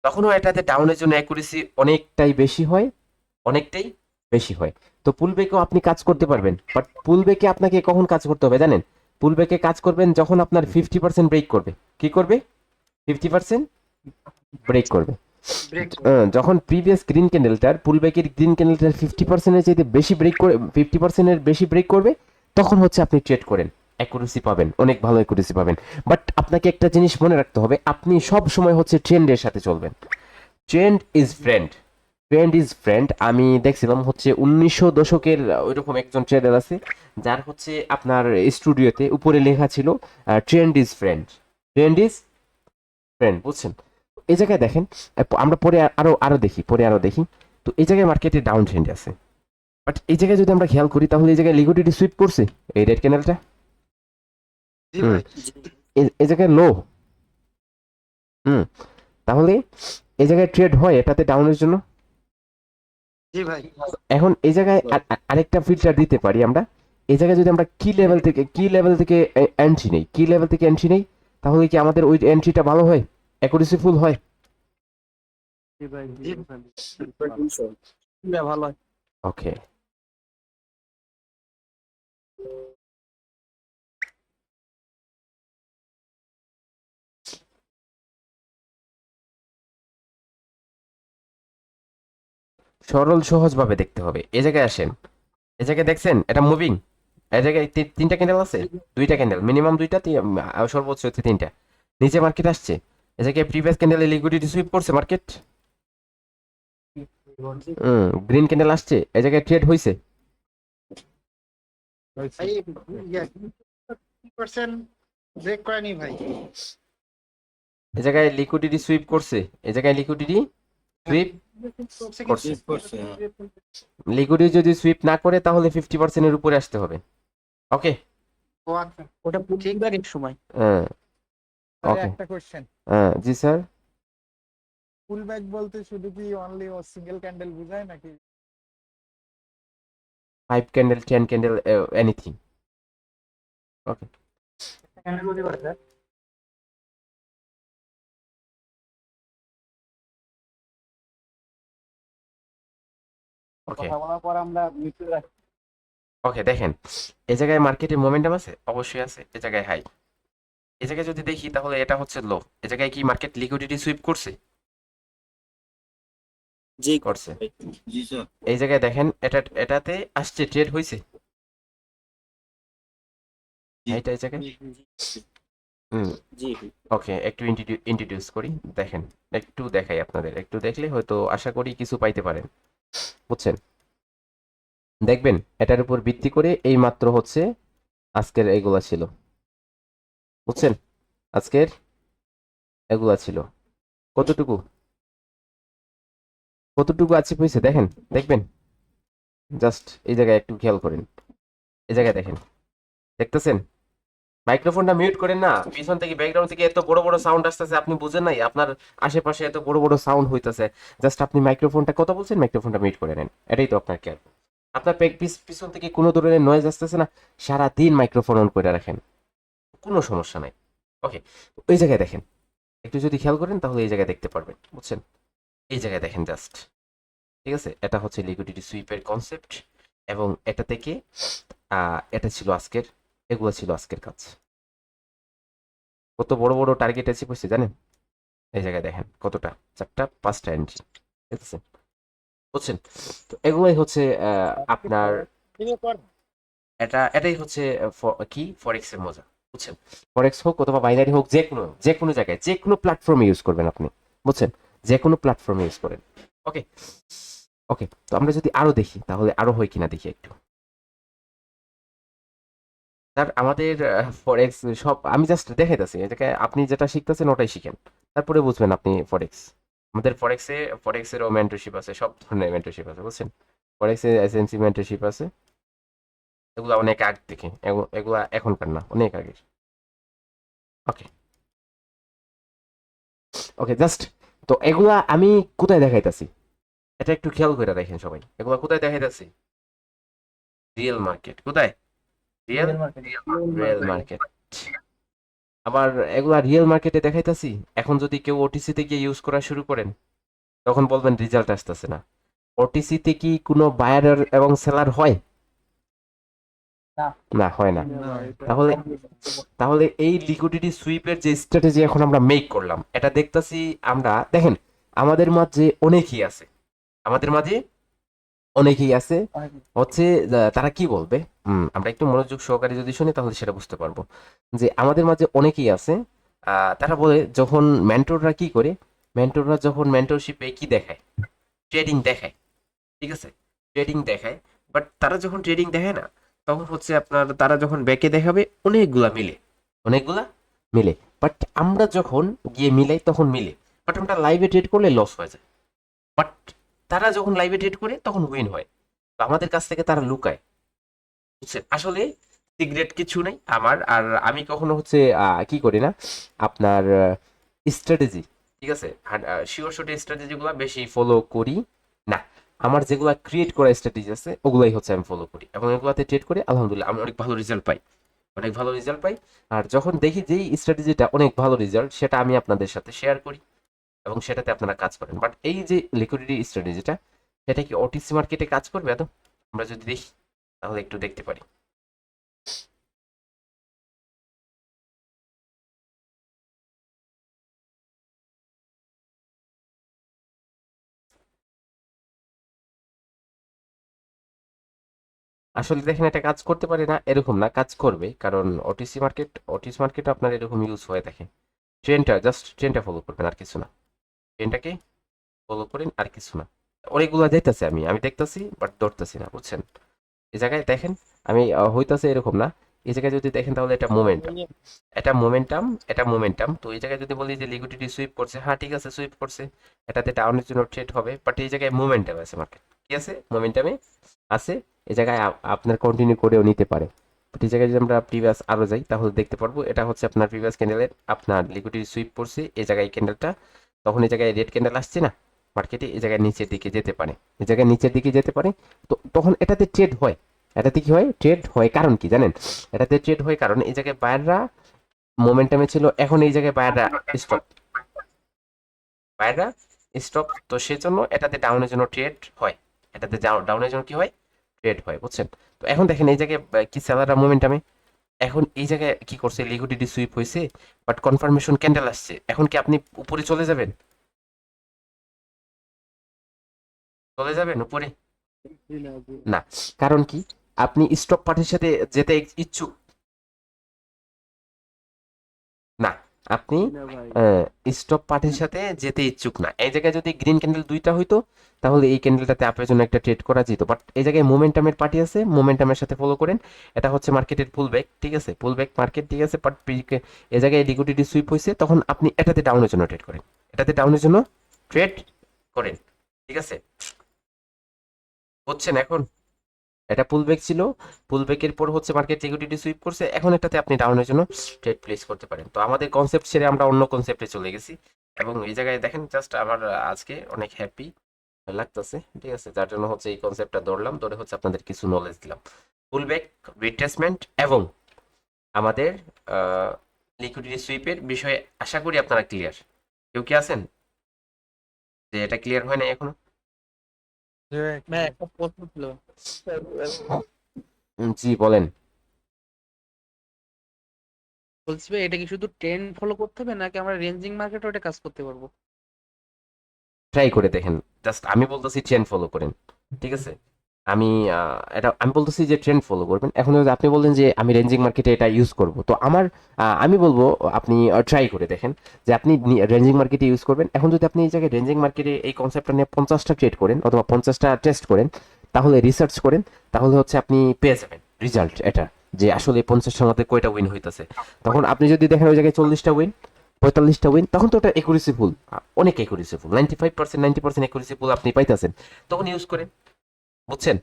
তখনও এটাতে ডাউনের জন্য অ্যাকুরেসি অনেকটাই বেশি হয়, অনেকটাই বেশি হয়। তো পুল ব্যাকেও আপনি কাজ করতে পারবেন, বাট পুল ব্যাকে আপনাকে কখন কাজ করতে হবে জানেন? পুল ব্যাকে কাজ করবেন যখন আপনার 50% ব্রেক করবে। কি করবে? 50% ব্রেক করবে। যখন প্রিভিয়াস গ্রিন ক্যান্ডেলটার পুল ব্যাকের গ্রিন ক্যান্ডেলটার 50%-এর চাইতে বেশি ব্রেক করে, 50%-এর বেশি ব্রেক করবে, তখন হচ্ছে আপনি ট্রেড করেন, অ্যাকুরেসি পাবেন, অনেক ভালো অ্যাকুরেসি পাবেন। বাট আপনাকে একটা জিনিস মনে রাখতে হবে, আপনি সব সময় হচ্ছে ট্রেন্ডের সাথে চলবেন। Trend is friend, trend is friend. আমি দেখছিলাম হচ্ছে 1900 দশকের ওইরকম একজন ট্রেডার আছে, যার হচ্ছে আপনার স্টুডিওতে উপরে লেখা ছিল trend is friend, trend is friend, বুঝছেন? এই জায়গায় দেখেন, আমরা পরে আরো আরো দেখি, পরে আরো দেখি। তো এই জায়গায় মার্কেটে ডাউন ট্রেন্ড আছে, বাট এই জায়গায় যদি আমরা খেয়াল করি তাহলে এই জায়গায় লিকুইডিটি সুইপ করছে, এই রেড ক্যান্ডেলটা এই জায়গায় লো। হুম, তাহলে এই জায়গায় ট্রেড হয় এটাতে ডাউনের জন্য। জি ভাই। এখন এই জায়গায় আরেকটা ফিল্টার দিতে পারি আমরা। এই জায়গায় যদি আমরা কি লেভেল থেকে এন্ট্রি নেই, কি লেভেল থেকে এন্ট্রি নেই, তাহলে কি আমাদের ওই এন্ট্রিটা ভালো হয়, অ্যাকুরেসি ফুল হয়? জি ভাই, জি। ভালো হয়। ওকে, সরল সহজ ভাবে দেখতে হবে। এই জায়গায় আসেন, এই জায়গায় দেখছেন এটা মুভিং, এই জায়গায় তিনটা ক্যান্ডেল আছে, দুইটা ক্যান্ডেল, মিনিমাম দুইটা, সর্বোচ্চ হচ্ছে তিনটা। নিচে মার্কেট আসছে, এই জায়গায় প্রিভিয়াস ক্যান্ডেলে লিকুইডিটি সুইপ করছে মার্কেট। গ্রিন ক্যান্ডেল আসছে, এই জায়গায় ট্রেড হয়েছে। ভাই 50% ব্রেক করেনি ভাই। এই জায়গায় লিকুইডিটি সুইপ করছে, এই জায়গায় লিকুইডিটি সুইপ করছে। লিকুইডিটি যদি সুইপ না করে তাহলে 50%-এর উপরে আসতে হবে। ওকে, ও আচ্ছা, ওটা ঠিক ব্যাকের সময়। হ্যাঁ, ওকে, একটা কোশ্চেন, জি স্যার। ফুল ব্যাক বলতে শুধু কি অনলি ও সিঙ্গেল ক্যান্ডেল বোঝায় নাকি? 5 ক্যান্ডেল, 10 ক্যান্ডেল, এনিথিং। ওকে, ওকে, কথা বলার পর আমরা মিউট রাখি। ওকে, দেখেন এই জায়গায় মার্কেটে মোমেন্টাম আছে, অবশ্যই আছে। এই জায়গায় হাই, এই জায়গায় যদি দেখি তাহলে এটা হচ্ছে লো। এই জায়গায় কি মার্কেট লিকুইডিটি সুইপ করছে? জি করছে। জি স্যার। এই জায়গায় দেখেন এটাতে আসছে, ট্রেড হয়েছে হাইটা এই জায়গায়। হুম, জি ওকে, একটু ইন্ট্রোডিউস করি, দেখেন, একটু দেখাই আপনাদের, একটু দেখলে হয়তো আশা করি কিছু পাইতে পারেন, বুঝছেন? দেখবেন এটার উপর ভিত্তি করে এই মাত্র হচ্ছে আজকের এগুলা ছিল, বুঝছেন? আজকের এগুলা ছিল কতটুকু, কতটুকু আছে হয়েছে দেখেন, দেখবেন, জাস্ট এই জায়গায় একটু খেয়াল করেন, এই জায়গায় দেখেন, দেখতেছেন? মাইক্রোফোনটা মিউট করেন না, পিছন থেকে ব্যাকগ্রাউন্ড থেকে এত বড় বড় সাউন্ড আসতেছে, আপনি বুঝেন নাই? আপনার আশেপাশে এত বড় বড় সাউন্ড হইতেছে, জাস্ট আপনি মাইক্রোফোনটা কথা বলছেন, মাইক্রোফোনটা মিউট করে নেন, এটাই তো আপনার কেয়ার। আপনার পিছন থেকে কোনো ধরনের নয়েজ আসতেছে না, সারা দিন মাইক্রোফোন অন করে রাখেন, কোনো সমস্যা নাই। ওকে, ওই জায়গায় দেখেন, একটু যদি খেয়াল করেন তাহলে এই জায়গায় দেখতে পারবেন, বুঝছেন? এই জায়গায় দেখেন জাস্ট, ঠিক আছে? এটা হচ্ছে লিকুইডিটি সুইপের কনসেপ্ট, এবং এটা থেকে এটা ছিল আজকের, এগুলো ছিল আজকের কাজ। কত বড় বড় টার্গেট আছে বুঝছে জানেন? এই জায়গায় দেখেন কতটা, 4টা 5টা এন্ট্রি, ঠিক আছে? বুঝছেন? তো এগুলোই হচ্ছে আপনার, এটাই হচ্ছে কি ফরেক্স এর মজা, বুঝছেন? ফরেক্স হোক অথবা বাইনারি হোক, যে কোনো জায়গায়, যে কোনো প্ল্যাটফর্মে ইউজ করবেন আপনি, বুঝছেন? যে কোনো প্ল্যাটফর্মে ইউজ করেন। ওকে, ওকে, তো আমরা যদি আরো দেখি তাহলে আরো হয় কিনা দেখি একটু। স্যার আমাদের ফরেক্স সব আমি জাস্ট দেখাইতেছি, এটাকে আপনি যেটা শিখতেছেন ওটাই শিখেন, তারপরে বুঝবেন আপনি ফরেক্স। আমাদের ফরেক্সেরও মেন্টরশিপ আছে, সব ধরনের মেন্টরশিপ আছে, বুঝছেন? ফরেক্সে এসএমসি মেন্টরশিপ আছে, এগুলো অনেক আগ থেকে, এগুলা এখনকার না, অনেক আগের। ওকে, ওকে, জাস্ট তো এগুলা আমি কোথায় দেখাইতাছি? এটা একটু খেয়াল করে দেখেন সবাই, এগুলো কোথায় দেখাইতেছি? রিয়েল মার্কেট কোথায়? Real real market. আবার এগুলা রিয়েল মার্কেটে দেখাইতেছি। এখন যদি কেউ ওটিসিতে গিয়ে ইউজ করা শুরু করেন, তখন বলবেন রেজাল্ট আসতেছে না। ওটিসিতে কি কোনো বায়ার এবং সেলার হয়? না, হয় না। না ভাই, এটা তাহলে তাহলে এই লিকুইডিটি সুইপের যে স্ট্র্যাটেজি এখন আমরা মেক করলাম, এটা দেখতাছি আমরা। দেখেন, আমাদের মাঝে অনেকেই আছে, আমাদের মাঝে অনেকেই আছে হচ্ছে তারা কি বলবে, আমরা একটু মনোযোগ সহকারে যদি শুনি তাহলে সেটা বুঝতে পারবো। যে আমাদের মাঝে অনেকেই আছে, তারা বলে যখন মেন্টররা কি করে, মেন্টররা যখন মেন্টরশিপে কি দেখায়, ট্রেডিং দেখায়, ঠিক আছে, ট্রেডিং দেখায়। বাট তারা যখন ট্রেডিং দেখায় না, তখন হচ্ছে আপনার তারা যখন ব্যাকে দেখাবে অনেকগুলা মিলে, অনেকগুলা মিলে। বাট আমরা যখন গিয়ে মিলাই তখন মিলে, বাট আমরা লাইভে ট্রেড করলে লস হয়ে যায়। বাট তারা যখন লাইভে ট্রেড করে তখন উইন হয়। তো আমাদের কাছ থেকে তারা লুকায়, বুঝছেন? আসলে সিক্রেট কিছু নেই আমার। আর আমি কখনো হচ্ছে কি করি না, আপনার স্ট্র্যাটেজি, ঠিক আছে, শিওর শটে স্ট্র্যাটেজিগুলো বেশি ফলো করি না। আমার যেগুলা ক্রিয়েট করা স্ট্র্যাটেজি আছে ওগুলাই হচ্ছে আমি ফলো করি, এবং এগুলাতে ট্রেড করে আলহামদুলিল্লাহ আমি অনেক ভালো রেজাল্ট পাই, অনেক ভালো রেজাল্ট পাই। আর যখন দেখি যেই স্ট্র্যাটেজিটা অনেক ভালো রেজাল্ট, সেটা আমি আপনাদের সাথে শেয়ার করি এবং সেটাতে আপনারা কাজ করেন। বাট এই যে লিকুইডিটি স্ট্র্যাটেজিটা, সেটা কি ওটিসি মার্কেটে কাজ করবে? এত আমরা যদি দেখি তাহলে একটু দেখতে পারি। আসলে দেখেন, এটা কাজ করতে পারে না এরকম না, কাজ করবে, কারণ ওটিসি মার্কেট আপনার এরকম ইউজ হয়ে থাকে। ট্রেনটা জাস্ট ট্রেনটা ফলো করবেন, আর কিছু না। ট্রেনটাকে ফলো করেন, আর কিছু না। অনেকগুলো যাইতেছে, আমি আমি দেখতেছি বাট ধরতেছি না, বুঝছেন? এই জায়গায় দেখেন, আমি হইতাছে এরকম না। এই জায়গায় যদি দেখেন তাহলে এটা মোমেন্টাম, এটা মোমেন্টাম, এটা মোমেন্টাম। তো এই জায়গায় যদি বলি যে লিকুইডিটি সুইপ করছে, হ্যাঁ ঠিক আছে সুইপ করছে, এটাতে ডাউনের জন্য ট্রেড হবে। বাট এই জায়গায় মোমেন্টাম আছে, মার্কেট কি আছে, মোমেন্টামে আছে। এই জায়গায় আপনার কন্টিনিউ করেও নিতে পারে। বাট এই জায়গায় যদি আমরা প্রিভিয়াস আরো যাই তাহলে দেখতে পারবো এটা হচ্ছে আপনার প্রিভিয়াস ক্যান্ডেলের আপনার লিকুইডিটি সুইপ করছে এই জায়গায় ক্যান্ডেলটা। তখন এই জায়গায় রেড ক্যান্ডেল আসছে না মার্কেটে, এই জায়গায় নিচের দিকে যেতে পারে, এই জায়গায় নিচের দিকে যেতে পারে। তো তখন এটাতে ট্রেড হয়, এটাতে কি হয়, ট্রেড হয়। কারণ কি জানেন? এটাতে ট্রেড হয় কারণ এই জায়গায় বায়াররা মোমেন্টামে ছিল, এখন এই জায়গায় বায়াররা স্টপ, বায়াররা স্টপ। তো সেজন্য এটাতে ডাউনের জন্য ট্রেড হয়, এটাতে ডাউনের জন্য কি হয়, ট্রেড হয়, বুঝছেন? তো এখন দেখেন এই জায়গায় কি সেলাররা মোমেন্টামে, এখন এই জায়গায় কি করছে, লিকুইডিটি সুইপ হয়েছে, বাট কনফার্মেশন ক্যান্ডেল আসছে। এখন কি আপনি উপরে চলে যাবেন? চলে যাবেন উপরে? না। কারণ কি, আপনি স্টক পার্টির সাথে যেতে ইচ্ছুক না, আপনি স্টপ পার্টির সাথে যেতে ইচ্ছুক না। এই জায়গায় যদি গ্রিন ক্যান্ডেল দুইটা হইতো তাহলে এই ক্যান্ডেলটাতে আপনার জন্য একটা ট্রেড করা যেত। বাট এই জায়গায় মোমেন্টামের পার্টি আছে, মোমেন্টামের সাথে ফলো করেন। এটা হচ্ছে মার্কেটের পুল ব্যাক, ঠিক আছে, পুল ব্যাক মার্কেট, ঠিক আছে। বাট এই জায়গায় লিকুইডিটি সুইপ হয়েছে, তখন আপনি এটাতে ডাউনের জন্য ট্রেড করেন, এটাতে ডাউনের জন্য ট্রেড করেন, ঠিক আছে, বুঝছেন? এখন এটা পুলব্যাক ছিল, পুলব্যাকের পর হচ্ছে মার্কেট লিকুইডিটি সুইপ করছে, এখন এটাতে আপনি ডাউনের জন্য ট্রেড প্লেস করতে পারেন। তো আমাদের কনসেপ্ট ছেড়ে আমরা অন্য কনসেপ্টে চলে গেছি, এবং এই জায়গায় দেখেন জাস্ট আমার আজকে অনেক হ্যাপি লাগতেছে, ঠিক আছে, যার জন্য হচ্ছে এই কনসেপ্টটা ধরলাম, ধরে হচ্ছে আপনাদের কিছু নলেজ দিলাম। পুলব্যাক, রিট্রেসমেন্ট এবং আমাদের লিকুইডিটি সুইপের বিষয়ে আশা করি আপনারা ক্লিয়ার। কেউ কি আছেন যে এটা ক্লিয়ার হয় না এখনো? ভাই একটা প্রশ্ন ছিল। জি বলেন। বলছি ভাই, এটা কি শুধু ট্রেন্ড ফলো করতে হবে নাকি আমরা রেঞ্জিং মার্কেটে ওটা কাজ করতে পারবো? ট্রাই করে দেখেন, জাস্ট আমি বলতেছি ট্রেন্ড ফলো করেন, ঠিক আছে। আমি এটা আমি বলতেছি যে ট্রেন্ড ফলো করবেন। এখন যদি আপনি বলেন যে আমি রেঞ্জিং মার্কেটে এটা ইউজ করব, তো আমার আমি বলবো আপনি ট্রাই করে দেখেন যে আপনি রেঞ্জিং মার্কেটে ইউজ করবেন। এখন যদি আপনি এই জায়গায় রেঞ্জিং মার্কেটে এই কনসেপ্টটা নিয়ে 50টা ট্রেড করেন অথবা 50টা টেস্ট করেন, তাহলে রিসার্চ করেন, তাহলে হচ্ছে আপনি পেয়ে যাবেন রেজাল্ট এটা, যে আসলে 50টার মধ্যে কয়টা উইন হইতেছে। তখন আপনি যদি দেখেন ওই জায়গায় 40টা উইন, 45টা উইন, তখন তো ওটা একুরেসি ফুল, অনেক একুরেসি ফুল, 95% 90% একুরেসি ফুল আপনি পাইতেছেন, তখন ইউজ করেন, বুঝছেন?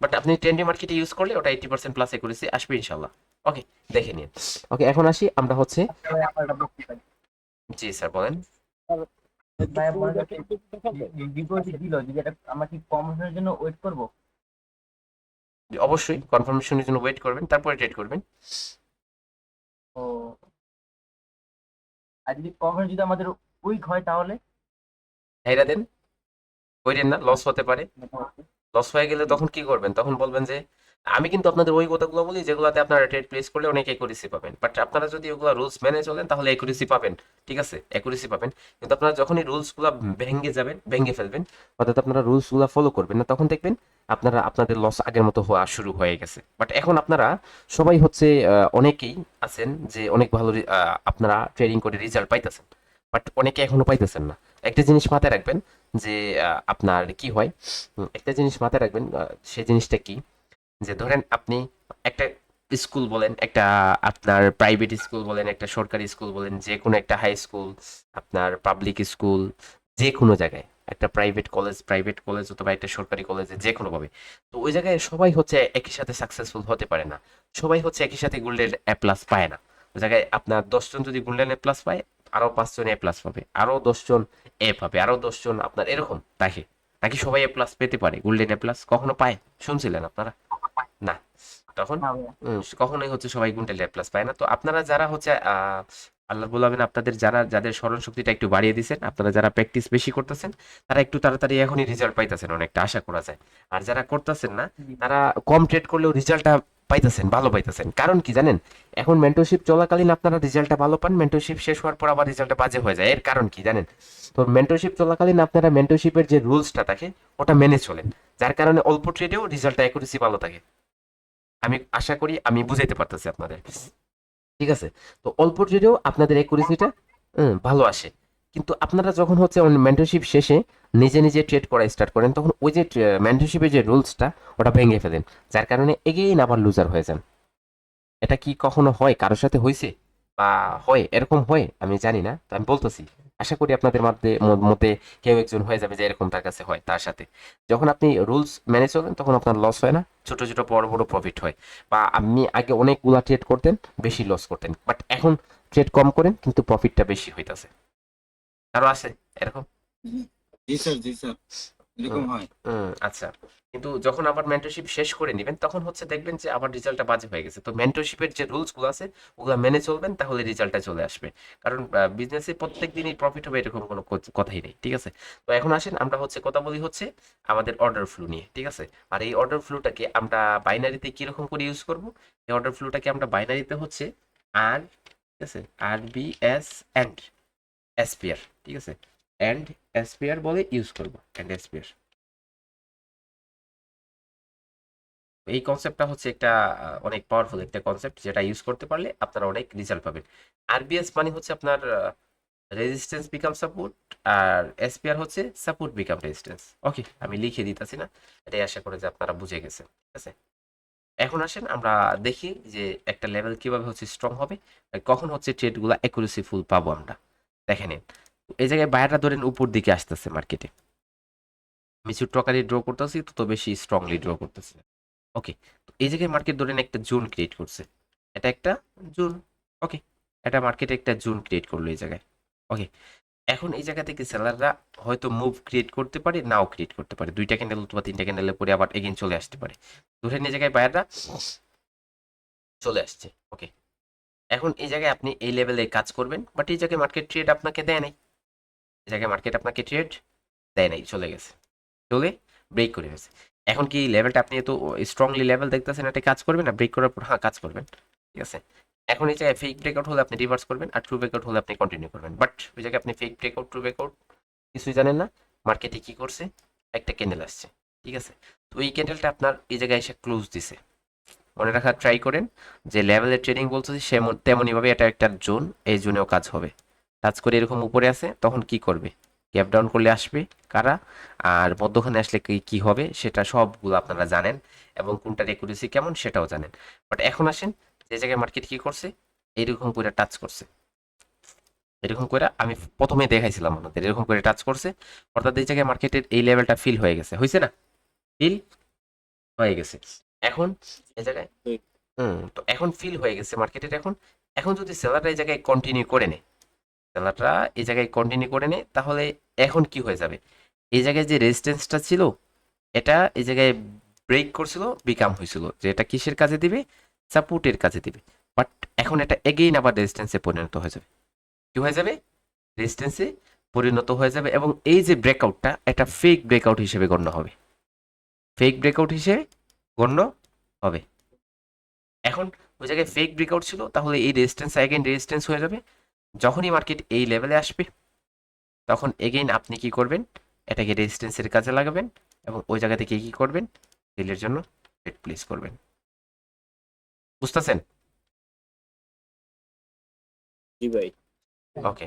বাট আপনি ট্রেন্ডি মার্কেটে ইউজ করলে ওটা 80% প্লাস একুরেসি আসবে ইনশাল্লাহ। ওকে, দেখে নিন। ওকে, এখন আসি আমরা হচ্ছে, জি স্যার বলেন। ভাই মনে করছে ডিপোজিট দিল, যদি এটা আমরা কি কমিশনের জন্য ওয়েট করব? অবশ্যই কনফার্মেশনের জন্য ওয়েট করবেন, তারপরে ট্রেড করবেন। ও, আর যদি কমিশন যদি আমাদের উইক হয় তাহলে? হাইরা দেন, কইরেন না, লস হতে পারে। লস হয়ে গেলে তখন কি করবেন? তখন বলবেন যে আমি কিন্তু আপনাদের ওই কথাগুলো বলি যেগুলোতে আপনারা ট্রেড প্লেস করলে অনেক একুরেসি পাবেন, বাট আপনারা যদি ওগুলো রুলস মেনে চলেন তাহলে একুরেসি পাবেন, ঠিক আছে, একুরেসি পাবেন। কিন্তু আপনারা যখনই রুলসগুলো ভেঙে যাবেন, ভেঙে ফেলবেন, অর্থাৎ আপনারা রুলসগুলো ফলো করবেন না, তখন দেখবেন আপনারা আপনাদের লস আগের মতো হওয়া শুরু হয়ে গেছে। বাট এখন আপনারা সবাই হচ্ছে অনেকেই আছেন যে অনেক ভালো আপনারা ট্রেডিং করে রেজাল্ট পাইতেছেন, বাট অনেকে এখনো পাইতেছেন না। একটা জিনিস মাথায় রাখবেন যে আপনার কি হয়, একটা জিনিস মাথায় রাখবেন, সেই জিনিসটা কি, যে ধরেন আপনি একটা স্কুল বলেন, একটা আপনার প্রাইভেট স্কুল বলেন, একটা সরকারি স্কুল বলেন, যে কোনো একটা হাই স্কুল, আপনার পাবলিক স্কুল, যে কোনো জায়গায় একটা প্রাইভেট কলেজ অথবা একটা সরকারি কলেজে যে কোনো ভাবে, তো ওই জায়গায় সবাই হচ্ছে একই সাথে সাকসেসফুল হতে পারে না, সবাই হচ্ছে একই সাথে গোল্ডেন এ প্লাস পায় না। ওই জায়গায় আপনার 10 জন যদি গোল্ডেন এ প্লাস পায়, আরো 5 জন এ প্লাস পাবে, আরো 10 জন এ পাবে, আরো 10 জন আপনার এরকম থাকে। নাকি সবাই এ প্লাস পেতে পারে? গোল্ডেন এ প্লাস কখনো পায় শুনছিলেন আপনারা? না। তখন না ভাইয়া। কখনোই হচ্ছে সবাই গোল্ডেন এ প্লাস পায় না। তো আপনারা যারা হচ্ছে আল্লাহ বলবেন আপনাদের যারা যাদের স্মরণ শক্তিটা একটু বাড়িয়ে দিয়েছেন, আপনারা যারা প্র্যাকটিস বেশি করতেছেন, তারা একটু তাড়াতাড়ি এখনই রেজাল্ট পাইতেছেন, অনেকটা আশা করা যায়। আর যারা করতেছেন না, তারা কম ট্রেড করলেও রেজাল্টটা পাইতেছেন, ভালো পাইতেছেন। কারণ কি জানেন? এখন মেন্টরশিপ চলাকালীন আপনারা রেজাল্টটা ভালো পান, মেন্টরশিপ শেষ হওয়ার পর আবার রেজাল্টটা বাজে হয়ে যায়। এর কারণ কি জানেন? তো মেন্টরশিপ চলাকালীন আপনারা মেন্টরশিপের যে রুলসটা থাকে ওটা মেনে চলেন, যার কারণে অল্প ট্রেডেও রেজাল্টটা অ্যাকুরেসি ভালো থাকে। আমি আশা করি আমি বুঝাইতে পারতেছি আপনাদের, ঠিক আছে? তো অল্প ট্রেডেও আপনাদের অ্যাকুরেসিটা ভালো আসে। কিন্তু আপনারা যখন হচ্ছে মেন্টরশিপ শেষে নিজে নিজে ট্রেড করা স্টার্ট করেন, তখন ওই যে মেন্টরশিপের যে রুলসটা ওটা ভেঙে ফেলেন, যার কারণে এগেইন আবার লুজার হয়ে যান। এটা কি কখনো হয়? কারোর সাথে হয়েছে বা হয়, এরকম হয় আমি জানি না, তো আমি বলতেছি আশা করি আপনাদের মধ্যে কেউ একজন হয়ে যাবে যে এরকম তার কাছে হয়। তার সাথে যখন আপনি রুলস মেনে চলেন তখন আপনার লস হয় না, ছোট ছোট বড় বড় প্রফিট হয়। বা আপনি আগে অনেকগুলা ট্রেড করতেন, বেশি লস করতেন, বাট এখন ট্রেড কম করেন কিন্তু প্রফিটটা বেশি হইতাছে। আরো আছে এরকম? জি স্যার, জি স্যার, এরকম হয়। আচ্ছা। কিন্তু যখন আবার মেন্টরশিপ শেষ করে নেবেন তখন হচ্ছে দেখবেন যে আবার রেজাল্টটা বাজে হয়ে গেছে। তো মেন্টরশিপের যে রুলস গুলো আছে ওগুলো মেনে চলবেন, তাহলে রেজাল্টটা চলে আসবে। কারণ বিজনেসে প্রত্যেক দিনই প্রফিট হবে এরকম কোনো কথাই নেই, ঠিক আছে? তো এখন আসেন আমরা হচ্ছে কথা বলি হচ্ছে আমাদের অর্ডার ফ্লো নিয়ে, ঠিক আছে? আর এই অর্ডার ফ্লোটাকে আমরা বাইনারিতে কিরকম করে ইউজ করব? এই অর্ডার ফ্লোটাকে আমরা বাইনারিতে হচ্ছে আর, ঠিক আছে, আর বি এস এন্ড এসপিআর, ঠিক আছে, এন্ড এসপিআর বলে ইউজ করব, এন্ড এসপিআর। এই কনসেপ্টটা হচ্ছে একটা অনেক পাওয়ারফুল একটা কনসেপ্ট, যেটা ইউজ করতে পারলে আপনারা অনেক রেজাল্ট পাবেন। আরবিএস মানে হচ্ছে আপনার রেজিস্ট্যান্স বিকাম সাপোর্ট, আর এসপিআর হচ্ছে সাপোর্ট বিকাম রেজিস্ট্যান্স। ওকে, আমি লিখে দিতেছি না, এটাই আশা করি যে আপনারা বুঝে গেছেন, ঠিক আছে? এখন আসেন আমরা দেখি যে একটা লেভেল কিভাবে হচ্ছে স্ট্রং হবে, আর কখন হচ্ছে ট্রেডগুলো অ্যাকুরেসি ফুল পাবো আমরা। দেখে নিন, এই জায়গায় বায়াররা ধরেন উপর দিকে আসতেছে মার্কেটে, আমি ছোট্ট আকারে ড্র করতেছি, তত বেশি স্ট্রংলি ড্র করতেছে। ওকে, তো এই জায়গায় মার্কেট ধরেন একটা জোন ক্রিয়েট করছে, এটা একটা জোন। ওকে, এটা মার্কেটে একটা জোন ক্রিয়েট করলো এই জায়গায়। ওকে, এখন এই জায়গা থেকে সেলাররা হয়তো মুভ ক্রিয়েট করতে পারে, নাও ক্রিয়েট করতে পারে, 2টা ক্যান্ডেল অথবা 3টা ক্যান্ডেলের পরে আবার এগেইন চলে আসতে পারে। ধরেন এই জায়গায় বায়াররা চলে আসছে। ওকে, এখন এই জায়গায় আপনি এই লেভেলে কাজ করবেন, বাট এই জায়গায় মার্কেট ট্রেড আপনাকে দেয় নাই, এই জায়গায় মার্কেট আপনাকে ট্রেড দেয় নাই, চলে গেছে, চলে ব্রেক করে গেছে। এখন কি লেভেলটা আপনি তো স্ট্রংলি লেভেল দেখতেছেন, এটা কাজ করবে না ব্রেক করার পর? হ্যাঁ, কাজ করবেন, ঠিক আছে। এখন এই জায়গায় ফেক ব্রেকআউট হলে আপনি রিভার্স করবেন, আর ট্রু ব্রেকআউট হলে আপনি কন্টিনিউ করবেন। বাট ওই জায়গায় আপনি ফেক ব্রেকআউট, ট্রু ব্রেকআউট কিছুই জানেন না। মার্কেটে কি করছে? একটা ক্যান্ডেল আসছে, ঠিক আছে। তো এই ক্যান্ডেলটা আপনার এই জায়গায় এসে ক্লোজ দিছে। মনে রাখার ট্রাই করেন যে লেভেলের ট্রেডিং বলতেছি তেমনই ভাবে এটা একটা জোন, এই জোনেও কাজ হবে। টাচ করে এরকম উপরে আছে, তখন কি করবে? গ্যাপ ডাউন করলে আসবে কারা, আর মধ্যখানে আসলে কি কি হবে সেটা সবগুলো আপনারা জানেন, এবং কোনটার একুরেসি কেমন সেটাও জানেন। বাট এখন আসেন যে জায়গায় মার্কেট কি করছে, এইরকম করে টাচ করছে, এরকম করে আমি প্রথমে দেখাইছিলাম আপনাদের, এরকম করে টাচ করছে, অর্থাৎ এই জায়গায় মার্কেটের এই লেভেলটা ফিল হয়ে গেছে, হয়েছে না? ফিল হয়ে গেছে। এখন এই জায়গায় তো এখন ফিল হয়ে গেছে মার্কেটের। এখন এখন যদি সেলাররা এই জায়গায় কন্টিনিউ করে নেয়, সেলাররা এই জায়গায় কন্টিনিউ করে নেয়, তাহলে এখন কি হয়ে যাবে, এই জায়গায় যে রেজিস্ট্যান্সটা ছিল এটা এই জায়গায় ব্রেক করছিল, বিকাম হয়েছিল যে এটা কিসের কাজে দিবে, সাপোর্টের কাজে দিবে। বাট এখন এটা এগেইন আবার রেজিস্ট্যান্সে পরিণত হয়ে যাবে। কি হয়ে যাবে, রেজিস্ট্যান্সে পরিণত হয়ে যাবে, এবং এই যে ব্রেকআউটটা এটা ফেক ব্রেকআউট হিসেবে গণ্য হবে, ফেক ব্রেকআউট হিসেবে গণ্য হবে। এখন ওই জায়গায় ফেক ব্রেকআউট ছিল, তাহলে এই রেজিস্ট্যান্স এগেইন রেজিস্ট্যান্স হয়ে যাবে। যখনই মার্কেট এই লেভেলে আসবে তখন এগেইন আপনি কি করবেন, এটাকে রেজিস্ট্যান্সের কাজে লাগাবেন এবং ওই জায়গা থেকে কি করবেন, সেলের জন্য ট্রেড প্লেস করবেন। বুঝতেছেন? জি ভাই। ওকে।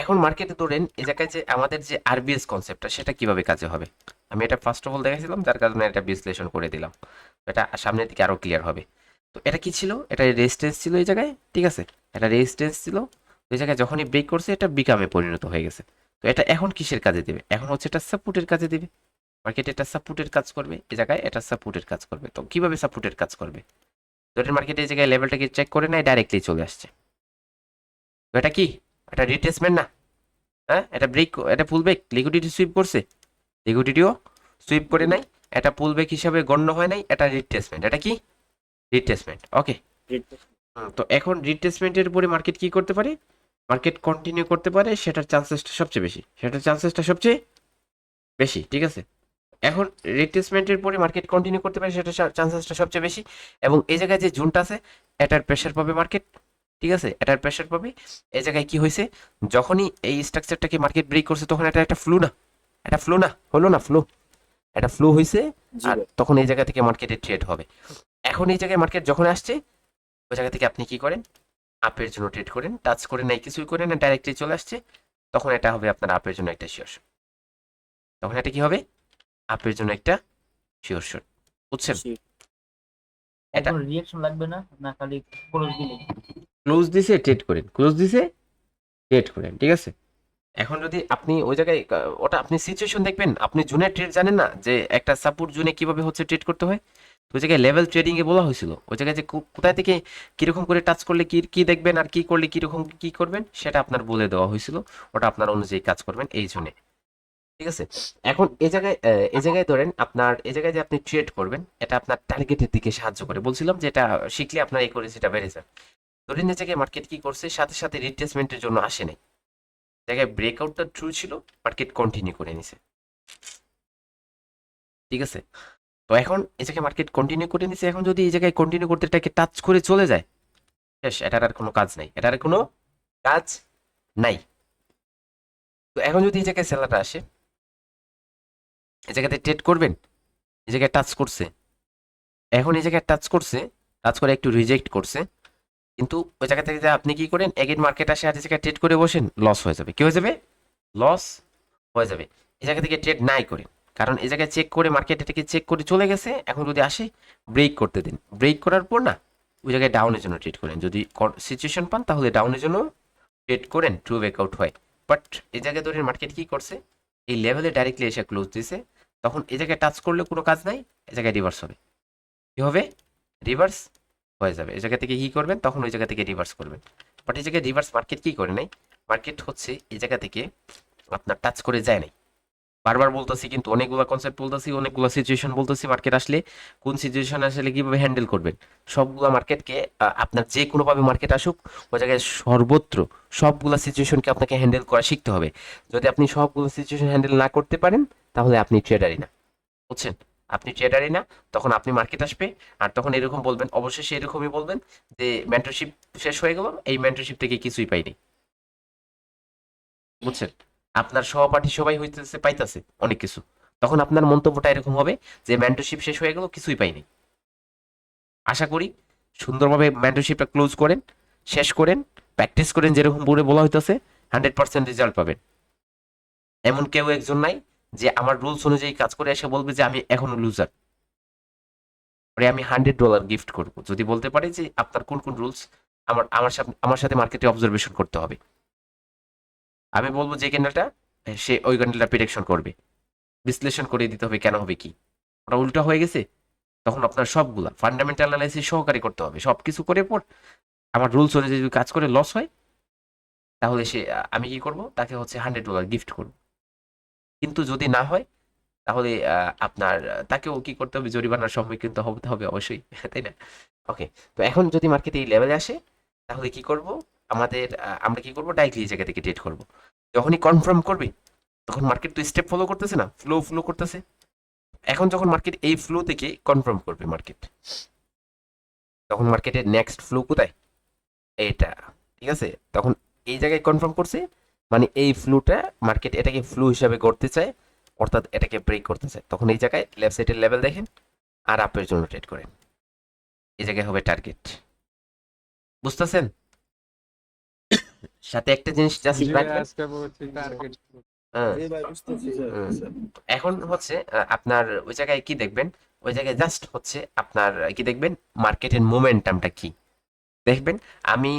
এখন মার্কেটে ধরেন এই জায়গায় যে আমাদের যে আরবিএস কনসেপ্টটা সেটা কিভাবে কাজে হবে, আমি এটা ফার্স্ট অফ অল দেখাইছিলাম, যার কারণে এটা বিশ্লেষণ করে দিলাম। এটা সামনের দিকে আরো ক্লিয়ার হবে। তো এটা কি ছিল, এটা রেজিস্ট্যান্স ছিল এই জায়গায়, ঠিক আছে, এটা রেজিস্ট্যান্স ছিল এই জায়গায়, যখনই ব্রেক করছে এটা বিকামে পরিণত হয়ে গেছে। তো এটা এখন কিসের কাজে দিবে, এখন হচ্ছে এটা সাপোর্টের কাজে দিবে। মার্কেট এটা সাপোর্টের কাজ করবে, এই জায়গায় এটা সাপোর্টের কাজ করবে। তো কিভাবে সাপোর্টের কাজ করবে, তো এটার মার্কেটে এই জায়গায় লেভেলটাকে চেক করে নেয়, ডাইরেক্টলি চলে আসছে। তো এটা কি, এটা রিট্রেসমেন্ট না, হ্যাঁ, এটা ব্রেক, এটা পুল ব্যাক, লিকুইডিটি সুইপ করছে, লিকুইডিটিও সুইপ করে নাই, এটা পুল ব্যাক হিসাবে গণ্য হয় নাই, এটা রিট্রেসমেন্ট। এটা কি, রিট্রেসমেন্ট। ওকে। তো এখন রিট্রেসমেন্টের উপরে মার্কেট কি করতে পারে, মার্কেট কন্টিনিউ করতে পারে, সেটার চান্সেসটা সবচেয়ে বেশি, সেটার চান্সেসটা সবচেয়ে বেশি, ঠিক আছে। এখন রিট্রেসমেন্টের পরে মার্কেট কন্টিনিউ করতে পারে, সেটার চান্সেসটা সবচেয়ে বেশি। এবং এই জায়গায় যে জোনটা আছে এটার প্রেশার পাবে মার্কেট, ঠিক আছে, এটার প্রেশার পাবে। এই জায়গায় কি হয়েছে, যখনই এই স্ট্রাকচারটাকে মার্কেট ব্রেক করছে তখন এটা একটা ফ্লো না, এটা ফ্লো না, হলো না ফ্লো, এটা ফ্লো হয়েছে, জি আর ভাই। তখন এই জায়গা থেকে মার্কেটে ট্রেড হবে। এখন এই জায়গায় মার্কেট যখন আসছে ওই জায়গা থেকে আপনি কি করেন, আপের জন্য ট্রেড করেন, টাচ করে নাই, কিছুই করেন না, ডাইরেক্টলি চলে আসছে, তখন এটা হবে আপনার আপের জন্য একটা শিওর শট। তখন এটা কি হবে, আপের জন্য একটা শিওর শট। বুঝছেন? জি। এটা এখন রিঅ্যাকশন লাগবে না, না খালি ক্লোজ দিলে? ক্লোজ দিছে ট্রেড করেন, ক্লোজ দিছে ট্রেড করেন, ঠিক আছে। এখন যদি আপনি ওই জায়গায় ওটা আপনি সিচুয়েশন দেখবেন, আপনি জুনের ট্রেড জানেন না যে একটা সাপোর্ট জুনে কিভাবে হচ্ছে ট্রেড করতে হয়, তো ওই জায়গায় লেভেল ট্রেডিং এ বলা হয়েছিল, ওই জায়গায় যে কোথায় থেকে কিরকম করে টাচ করলে কি কি দেখবেন আর কি করলে কিরকম কি করবেন সেটা আপনার বলে দেওয়া হয়েছিল, ওটা আপনার অনুযায়ী কাজ করবেন এই জুনে, ঠিক আছে। এখন এই জায়গায় ধরেন আপনার এই জায়গায় যে আপনি ট্রেড করবেন এটা আপনার টার্গেটের দিকে সাহায্য করে, বলছিলাম যে এটা শিখলে আপনার এই করে সেটা বেড়ে যায়। ধরেন এই জায়গায় মার্কেট কি করছে, সাথে সাথে রিট্রেসমেন্টের জন্য আসে নাই, জায়গায় ব্রেকআউটটা ট্রু ছিল, মার্কেট কন্টিনিউ করে নিছে, ঠিক আছে। তো এখন এই জায়গায় মার্কেট কন্টিনিউ করে নিছে, এখন যদি এই জায়গায় কন্টিনিউ করতে এটাকে টাচ করে চলে যায়, শেষ, এটার আর কোনো কাজ নাই, এটার আর কোনো কাজ নাই। তো এখন যদি এই জায়গায় সেলারটা আসে, এই জায়গাতে ট্রেড করবেন, এই জায়গায় টাচ করছে, এখন এই জায়গায় টাচ করছে, টাচ করে একটু রিজেক্ট করছে, কিন্তু ওই জায়গা থেকে যে আপনি কি করেন, এগেন মার্কেট আসে আর এই জায়গায় ট্রেড করে বসেন, লস হয়ে যাবে। কি হয়ে যাবে, লস হয়ে যাবে। এই জায়গা থেকে ট্রেড নাই করেন, কারণ এই জায়গায় চেক করে মার্কেট এটাকে চেক করে চলে গেছে, এখন যদি আসে ব্রেক করতে দিন, ব্রেক করার পর না ওই জায়গায় ডাউনের জন্য ট্রেড করেন, যদি সিচুয়েশন পান তাহলে ডাউনের জন্য ট্রেড করেন, ট্রু ব্রেকআউট হয়। বাট এই জায়গায় ধরে মার্কেট কি করছে, এই লেভেলে ডাইরেক্টলি এসে ক্লোজ দিছে, তখন এই জায়গায় টাচ করলে কোনো কাজ নাই, এই জায়গায় রিভার্স হবে। কি হবে, রিভার্স হয়ে যাবে। এই জায়গা থেকে কি করবেন, তখন ওই জায়গা থেকে রিভার্স করবেন। বাট এই জায়গায় রিভার্স মার্কেট কি করে নাই, মার্কেট হচ্ছে এই জায়গা থেকে আপনার টাচ করে যায় নাই, বারবার বলতেছি কিন্তু অনেকগুলো কনসেপ্ট বলতেছি, অনেকগুলো সিচুয়েশন বলতেছি, মার্কেট আসলে কোন সিচুয়েশন আসলে কিভাবে হ্যান্ডেল করবেন, সবগুলো মার্কেটকে আপনার যে কোনোভাবে মার্কেট আসুক ওই জায়গায় সর্বত্র সবগুলো সিচুয়েশনকে আপনাকে হ্যান্ডেল করা শিখতে হবে। যদি আপনি সবগুলো সিচুয়েশন হ্যান্ডেল না করতে পারেন তাহলে আপনি ট্রেডারই না, বুঝছেন, আপনি ট্রেডারই না। তখন আপনি মার্কেট আসবে আর তখন এরকম বলবেন, অবশ্যই এরকমই বলবেন যে মেন্টরশিপ শেষ হয়ে গেল, এই মেন্টরশিপ থেকে কিছুই পাইনি, বুঝছেন, আপনার সহপাঠী সবাই হইতেছে পাইতেছে অনেক কিছু, তখন আপনার মন্তব্যটা এরকম হবে যে মেন্টরশিপ শেষ হয়ে গেল, কিছুই পাইনি। আশা করি সুন্দরভাবে মেন্টরশিপটা ক্লোজ করেন, শেষ করেন, প্র্যাকটিস করেন, যেরকম বলে বলা হইতেছে 100% রেজাল্ট পাবেন। এমন কেউ একজন নাই যে আমার রুলস অনুযায়ী কাজ করে এসে বলবে যে আমি এখনো লুজার, পরে আমি $100 গিফট করব যদি বলতে পারি যে আপনার কোন কোন রুলস আমার সাথে মার্কেটে অবজারভেশন করতে হবে। আমি বলবো যে ক্যান্ডেলটা, সে ওই ক্যান্ডেলটা প্রেডিকশন করবে, বিশ্লেষণ করে দিতে হবে কেন হবে কি, ওটা উল্টা হয়ে গেছে, তখন আপনার সবগুলা ফান্ডামেন্টাল অ্যানালাইসিস সহকারে করতে হবে, সবকিছু করে পর আমার রুলস অনুযায়ী যদি কাজ করে লস হয়, তাহলে সে আমি কি করব, তাকে হচ্ছে $100 গিফট করব। কিন্তু যদি না হয়, তাহলে আপনার তাকেও কি করতে হবে, জরিমানার সম্মুখীন তো হতে হবে অবশ্যই, তাই না? ওকে, তো এখন যদি মার্কেটে এই লেভেলে আসে, তাহলে কি করব, আমরা কি করব, ডাইরেক্টলি এই জায়গা থেকে ট্রেড করব। যখনই কনফার্ম করবে, তখন মার্কেট তো স্টেপ ফলো করতেছে না, ফ্লো করতেছে। এখন যখন মার্কেট এই ফ্লো থেকে কনফার্ম করবে মার্কেট, তখন মার্কেটের নেক্সট ফ্লো কোথায়, এটা, ঠিক আছে? তখন এই জায়গায় কনফার্ম করছে, মানে এই ফ্লোটা মার্কেট এটাকে ফ্লো হিসাবে করতে চায়, অর্থাৎ এটাকে ব্রেক করতে চায়, তখন এই জায়গায় লেফট সাইডের লেভেল দেখেন আর আপের জন্য ট্রেড করেন। এই জায়গায় হবে টার্গেট, বুঝতেছেন? সাথে একটা জিনিস জাস্ট রাখবেন, হ্যাঁ, জি ভাই, বুঝতেছি স্যার। স্যার, এখন হচ্ছে আপনার ওই জায়গায় কি দেখবেন, ওই জায়গায় জাস্ট হচ্ছে আপনার কি দেখবেন, মার্কেটের মোমেন্টামটা কি দেখবেন। আমি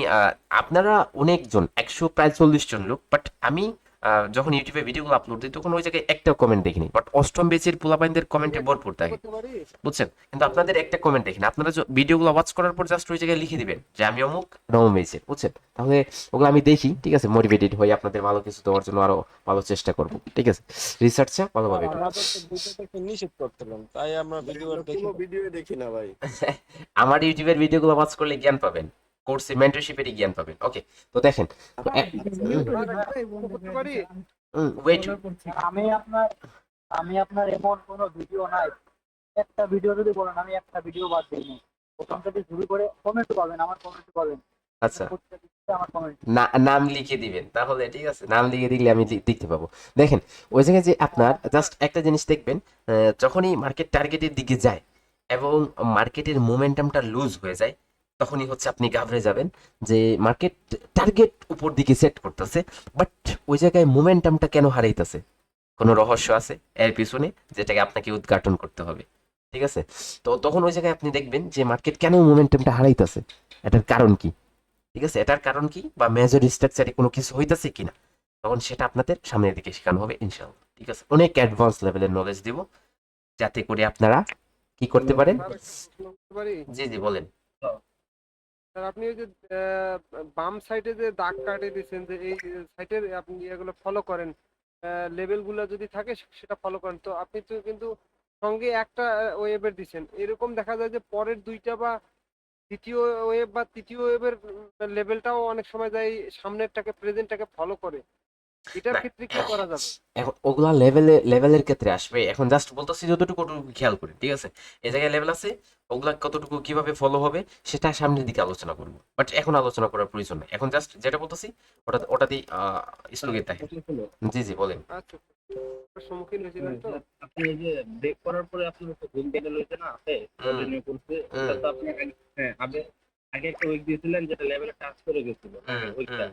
আপনারা অনেকজন, 140 জন লোক, বাট আমি যখন ইউটিউবে ভিডিওগুলো আপলোড দিই, তখন ওই জায়গায় একটা কমেন্ট দেখিনি, বাট অষ্টম বেচের পোলাপাইনদের কমেন্টে ভরপুর থাকে, করতে পারি। বুঝছেন? কিন্তু আপনাদের একটা কমেন্ট দেখিনি। আপনারা ভিডিওগুলো ওয়াচ করার পর জাস্ট ওই জায়গায় লিখে দিবেন যে আমি অমুক নবম বেচের, বুঝছেন? তাহলে ওগুলো আমি দেখি, ঠিক আছে, মোটিভেটেড হয়ে আপনাদের ভালো কিছু দেওয়ার জন্য আরো ভালো চেষ্টা করব, ঠিক আছে? রিসার্চটা ভালোভাবে করব। আমাদের তো দুটোটাকে নিষেধ করতেলাম, তাই আমরা ভিডিও আমরা দেখি কোনো ভিডিও দেখি না ভাই। আমার ইউটিউবের ভিডিওগুলো ওয়াচ করলে জ্ঞান পাবেন, কোর্সে মেন্টরশিপেরই জ্ঞান পাবেন। ওকে, তো দেখেন, তো করতে পারি। ওয়েট, আমি আপনার এমন কোনো ভিডিও নাই, একটা ভিডিও যদি বলেন আমি একটা ভিডিও বাদ দিই না, প্রথম থেকে শুরু করে কমেন্ট পাবেন, আমার কমেন্ট পাবেন, আচ্ছা, আমার কমেন্ট। নাম লিখে দিবেন তাহলে, ঠিক আছে? নাম লিখে দিলে আমি দেখতে পাবো। দেখেন, ওই জায়গায় যে আপনার জাস্ট একটা জিনিস দেখবেন, যখনই মার্কেট টার্গেটের দিকে যায় এবং মার্কেটের মোমেন্টামটা লুজ হয়ে যায়, তখনই হচ্ছে আপনি ঘাবড়ে যাবেন যে মার্কেট টার্গেট উপর দিকে সেট করতেছে, বাট ওই জায়গায় মোমেন্টামটা কেন হারাইতেছে, কোনো রহস্য আছে এর পিছনে, যেটাকে আপনাকে উদ্ঘাটন করতে হবে, ঠিক আছে? তো তখন ওই জায়গায় আপনি দেখবেন যে মার্কেট কেন মোমেন্টামটা হারাইতেছে, এটার কারণ কি, ঠিক আছে? এটার কারণ কি, বা মেজর স্ট্রাকচারে কোনো কিছু হইতাছে কিনা, তখন সেটা আপনাদের সামনের দিকে শেখানো হবে ইনশাআল্লাহ, ঠিক আছে? অনেক অ্যাডভান্স লেভেলের নলেজ দিব, যাতে করে আপনারা কি করতে পারেন। স্যার, একটা প্রশ্ন করতে পারি? জি জি, বলেন। স্যার, আপনি ওই যে বাম সাইডে যে দাগ কাটে দিয়েছেন, যে এই সাইডের আপনি এগুলো ফলো করেন, লেভেল গুলো যদি থাকে সেটা ফলো করেন, তো আপনি তো কিন্তু সঙ্গে একটা ওয়েবের দিচ্ছেন, এরকম দেখা যায় যে পরের দুইটা বা দ্বিতীয় ওয়েব বা তৃতীয় ওয়েবের লেভেলটাও অনেক সময় যায় সামনেরটাকে, প্রেজেন্টটাকে ফলো করে, এটার না, ক্ষেত্রে কি করা যাবে? এখন ওগুলা লেভেলের ক্ষেত্রে আসবে, এখন জাস্ট বলতেছি যতটুকু খেয়াল করে, ঠিক আছে? এই জায়গায় লেভেল আছে, ওগুলা কতটুকু কিভাবে ফলো হবে সেটা সামনের দিকে আলোচনা করবো, বাট এখন আলোচনা করার প্রয়োজন নেই। এখন জাস্ট যেটা বলতেছি ওটাতেই স্থগিত থাকে। জি জি, বলেন। আচ্ছা, সম্মুখীন হয়েছিলেন তো? আপনি এই যে ব্রেক করার পরে আপনার একটা গ্রিন ক্যান্ডেল হয়েছে না, আছে কন্টিনিউ করছে, ওটা তো আপনি হ্যাঁ আগে একটা উইক দিয়েছিলেন যেটা লেভেলে টাচ করে গেছিল ওইটা।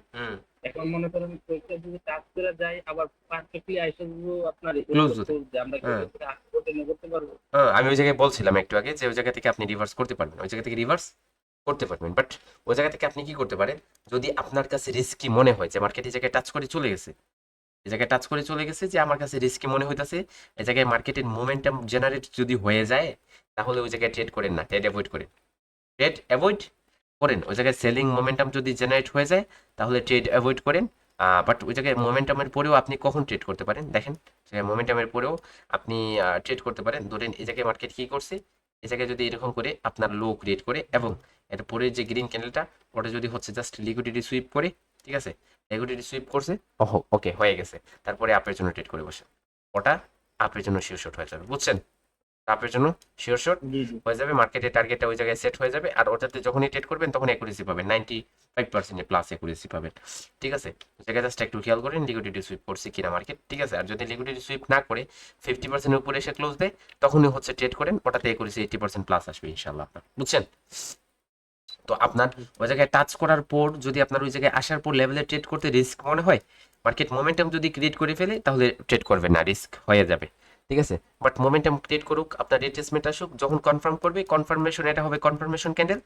এখন মনে করেন ওইটা যদি টাচ করে যায়, আবার পারফেক্টলি আইসে আপনার Close হতে। আমরা কি হ্যাঁ। কন্টিনিউ করতে পারবো? আমি ওই জায়গায় বলছিলাম একটু আগে যে ওই জায়গা থেকে আপনি রিভার্স করতে পারবেন, ওই জায়গা থেকে রিভার্স করতে পারবেন, বাট ওই জায়গা থেকে আপনি কি করতে পারেন, যদি আপনার কাছে রিস্কি মনে হয় যে মার্কেট এই জায়গায় টাচ করে চলে গেছে, এই জায়গায় টাচ করে চলে গেছে, যে আমার কাছে রিস্কি মনে হইতাছে, এই জায়গায় মার্কেটের মোমেন্টাম জেনারেট যদি হয়ে যায়, তাহলে ওই জায়গায় ট্রেড করেন না, ট্রেড অ্যাভয়েড করেন। ওই জায়গায় সেলিং মোমেন্টাম যদি জেনারেট হয়ে যায়, তাহলে ট্রেড অ্যাভয়েড করেন। বাট ওই জায়গায় মোমেন্টামের পরেও আপনি কখন ট্রেড করতে পারেন দেখেন, যে মোমেন্টামের পরেও আপনি ট্রেড করতে পারেন। ধরেন এই জায়গায় মার্কেট কি করছে, এই জায়গায় যদি এরকম করে আপনার লো ক্রিয়েট করে এবং এর পরে যে গ্রিন ক্যান্ডেলটা, ওটা যদি হচ্ছে জাস্ট লিকুইডিটি সুইপ করে, ঠিক আছে, লিকুইডিটি সুইপ করছে, ওকে হয়ে গেছে, তারপরে আপের জন্য ট্রেড করে বসে, ওটা আপের জন্য শিওর শট হয়ে যাবে, বুঝছেন? আপের জন্য শিওর শট হয়ে যাবে, মার্কেটের টার্গেটটা ওই জায়গায় সেট হয়ে যাবে, আর ওটাতে যখনই ট্রেড করবেন তখন অ্যাকুরেসি পাবেন 95% প্লাস অ্যাকুরেসি পাবেন, ঠিক আছে? জায়গায় জাস্ট একটু খেয়াল করেন লিকুইডিটি সুইপ করছে কিনা মার্কেট, ঠিক আছে? আর যদি লিকুইডিটি সুইপ না করে 50% উপরে এসে ক্লোজ দেয়, তখনই হচ্ছে ট্রেড করেন, ওটাতে অ্যাকুরেসি 80% প্লাস আসবে ইনশাল্লাহ আপনার, বুঝছেন? তো আপনার ওই জায়গায় টাচ করার পর যদি আপনার ওই জায়গায় আসার পর লেভেলে ট্রেড করতে রিস্ক মনে হয়, মার্কেট মোমেন্টাম যদি ক্রিয়েট করে ফেলে, তাহলে ট্রেড করবেন না, রিস্ক হয়ে যাবে, ঠিক আছে? বাট মোমেন্টাম ক্রিয়েট করুক, আপনার রিট্রেসমেন্ট আসুক, যখন কনফার্ম করবে, কনফার্মেশন এটা হবে কনফার্মেশন ক্যান্ডেল,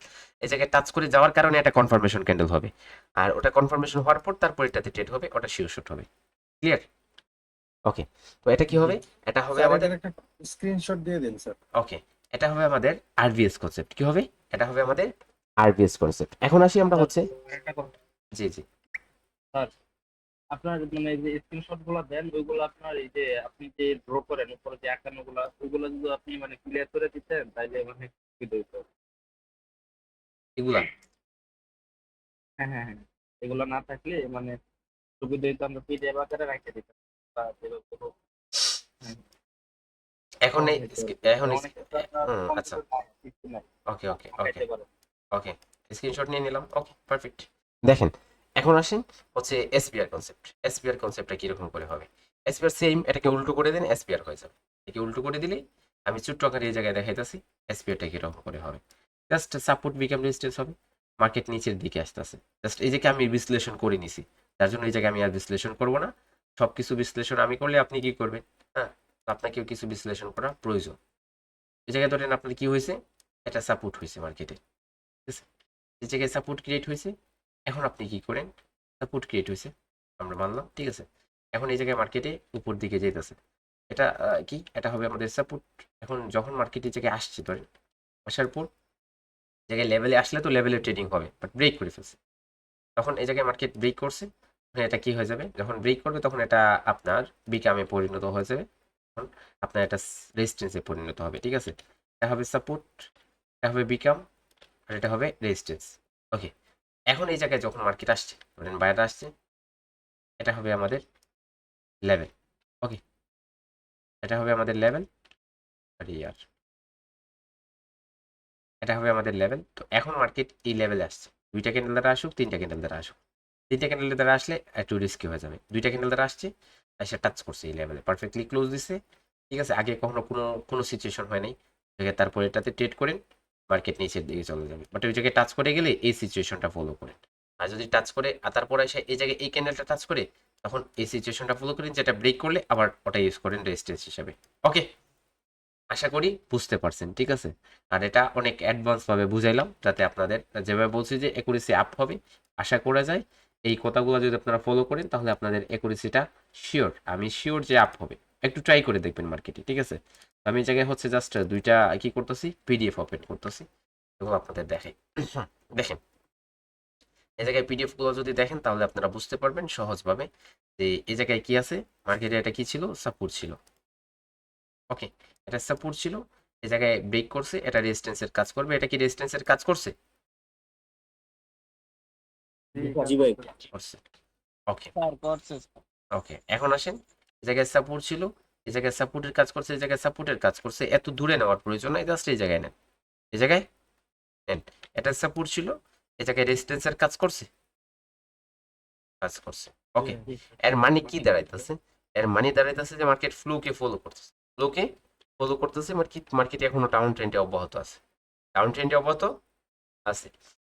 এই জায়গায় টাচ করে যাওয়ার কারণে এটা কনফার্মেশন ক্যান্ডেল হবে, আর ওটা কনফার্মেশন হওয়ার পর তারপর এটাতে ট্রেড হবে, ওটা শিওর শট হবে, ক্লিয়ার? ওকে, তো এটা কি হবে, এটা হবে স্যার, আমাদের, এটার একটা স্ক্রিনশট দিয়ে দিন স্যার। ওকে, এটা হবে আমাদের আরভিএস কনসেপ্ট, কি হবে, এটা হবে আমাদের আরবিএস কনসেপ্ট। এখন আসি আমরা হচ্ছে, একটা কথা, জি জি স্যার আপনার মানে যে স্ক্রিনশট গুলো দেন ওইগুলো আপনার এই যে আপনি যে ড্র করেন উপরে যে আঁকানো গুলা ওইগুলো যদি আপনি মানে ক্লিয়ার করে দিতেন তাইলে মানে সুবিধা হতো। এগুলা হ্যাঁ হ্যাঁ হ্যাঁ, এগুলো না থাকলে মানে সুবিধা হতো, আমরা পিডিএফ আকারে রাখতে দিতাম বা যেভাবে হোক। হ্যাঁ, এখন সহজ এই হতো। এখন অনেক ক্ষেত্রে আপনার আচ্ছা কম্পিউটার নাই, কিছু নাই, ওকে ওকে ওকে আঁকাইতে পারেন। ওকে, স্ক্রিনশট নিয়ে নিলাম। Okay perfect. দেখেন এখন আসেন হচ্ছে এসপিআর কনসেপ্ট। এসপিআর কনসেপ্টটা কিরকম করে হবে? এসপিআর সেম, এটাকে উল্টো করে দেন, এসপিআর হয়ে যাবে। এটাকে উল্টো করে দিলেই আমি ছোট্ট আকারে এই জায়গায় দেখাইতেছি এসপিআরটা কিরকম করে হবে। জাস্ট সাপোর্ট বিকাম রেজিস্ট্যান্স হবে, মার্কেট নিচের দিকে আসতেছে। জাস্ট এই জায়গায় আমি বিশ্লেষণ করে নিছি, তার জন্য এই জায়গায় আমি আর বিশ্লেষণ করব না। সব কিছু বিশ্লেষণ আমি করলে আপনি কি করবেন? হ্যাঁ, তো আপনাকেও কিছু বিশ্লেষণ করা প্রয়োজন। এই জায়গায় ধরেন আপনার কি হয়েছে, এটা সাপোর্ট হয়েছে মার্কেটে, ঠিক আছে? এই জায়গায় সাপোর্ট ক্রিয়েট হয়েছে, এখন আপনি কি করেন, সাপোর্ট ক্রিয়েট হয়েছে আমরা মানলাম, ঠিক আছে? এখন এই জায়গায় মার্কেটে উপর দিকে যেতেছে, এটা কি এটা হবে আমাদের সাপোর্ট। এখন যখন মার্কেট এই জায়গায় আসছে ধরেন, আসার পর জায়গায় লেভেলে আসলে তো লেভেলে ট্রেডিং হবে, বাট ব্রেক করে ফেলছে, তখন এই জায়গায় মার্কেট ব্রেক করছে, তখন এটা কি হয়ে যাবে, যখন ব্রেক করবে তখন এটা আপনার বিকামে পরিণত হয়ে যাবে, তখন আপনার এটা রেজিস্ট্যান্সে পরিণত হবে, ঠিক আছে? এটা হবে সাপোর্ট, এটা হবে বিকাম, আর এটা হবে রেজিস্ট্যান্স। ওকে, এখন এই জায়গায় যখন মার্কেট আসছে ধরেন বাইরে আসছে, এটা হবে আমাদের লেভেল। ওকে, এটা হবে আমাদের লেভেল, আর ইয়ার এটা হবে আমাদের লেভেল। তো এখন মার্কেট এই লেভেলে আসছে, দুইটা ক্যান্ডেল দ্বারা আসুক, তিনটা ক্যান্ডেল দ্বারা আসুক, তিনটা ক্যান্ডেল দ্বারা আসলে একটু রিস্কি হয়ে যাবে। দুইটা ক্যান্ডেল দ্বারা আসছে, এসে টাচ করছে এই লেভেলে, পারফেক্টলি ক্লোজ দিচ্ছে, ঠিক আছে? আগে কখনো কোনো কোনো সিচুয়েশন হয় নাই, তারপর এটাতে ট্রেড করেন, মার্কেট নিচের দিকে চলে যাবে, বাট ওই জায়গায় টাচ করে গেলে এই সিচুয়েশনটা ফলো করেন। আর যদি টাচ করে আর তারপরে এসে এই জায়গায় এই ক্যান্ডেলটা টাচ করে, তখন এই সিচুয়েশনটা ফলো করেন, যেটা ব্রেক করলে আবার ওটা ইউজ করেন রেজিস্ট্যান্স হিসাবে। ওকে, আশা করি বুঝতে পারছেন, ঠিক আছে? আর এটা অনেক অ্যাডভান্স ভাবে বুঝাইলাম, যাতে আপনাদের যেভাবে বলছি যে অ্যাকুরেসি আপ হবে, আশা করা যায় এই কথাগুলো যদি আপনারা ফলো করেন তাহলে আপনাদের অ্যাকুরেসিটা শিওর, আমি শিওর যে আপ হবে। একটু ট্রাই করে দেখবেন মার্কেটে, ঠিক আছে? আমি এই জায়গায় হচ্ছে জাস্ট দুইটা কি করতেছি, পিডিএফ ওপেন করতেছি, এগুলো আপনাদের দেখাই। দেখেন এই জায়গায় পিডিএফ গুলো যদি দেখেন তাহলে আপনারা বুঝতে পারবেন সহজভাবে যে এই জায়গায় কি আছে, মার্কেটে এটা কি ছিল, সাপোর্ট ছিল। ওকে, এটা সাপোর্ট ছিল, এই জায়গায় ব্রেক করছে, এটা রেজিস্ট্যান্সের কাজ করবে। এটা কি রেজিস্ট্যান্সের কাজ করছে? জি ভাই। করছে। ওকে স্যার করছে ওকে, এখন আসেন, এই জায়গায় সাপোর্ট ছিল, এই জায়গায় সাপোর্টের কাজ করছে, এই জায়গায় সাপোর্টের কাজ করছে, এত দূরে নেওয়ার প্রয়োজন নাই, জাস্ট এই জায়গায় নেন, এই জায়গায় নেন। এটা সাপোর্ট ছিল, এই জায়গায় রেজিস্ট্যান্সের কাজ করছে, কাজ করছে। ওকে, এর মানে কি দাঁড়াইতেছে? এর মানে দাঁড়াইতেছে যে মার্কেট ফ্লোকে ফলো করতেছে, ফ্লোকে ফলো করতেছে, মার্কেট এখনো ডাউন ট্রেন্ডে অব্যাহত আছে, ডাউন ট্রেন্ডে অব্যাহত আছে।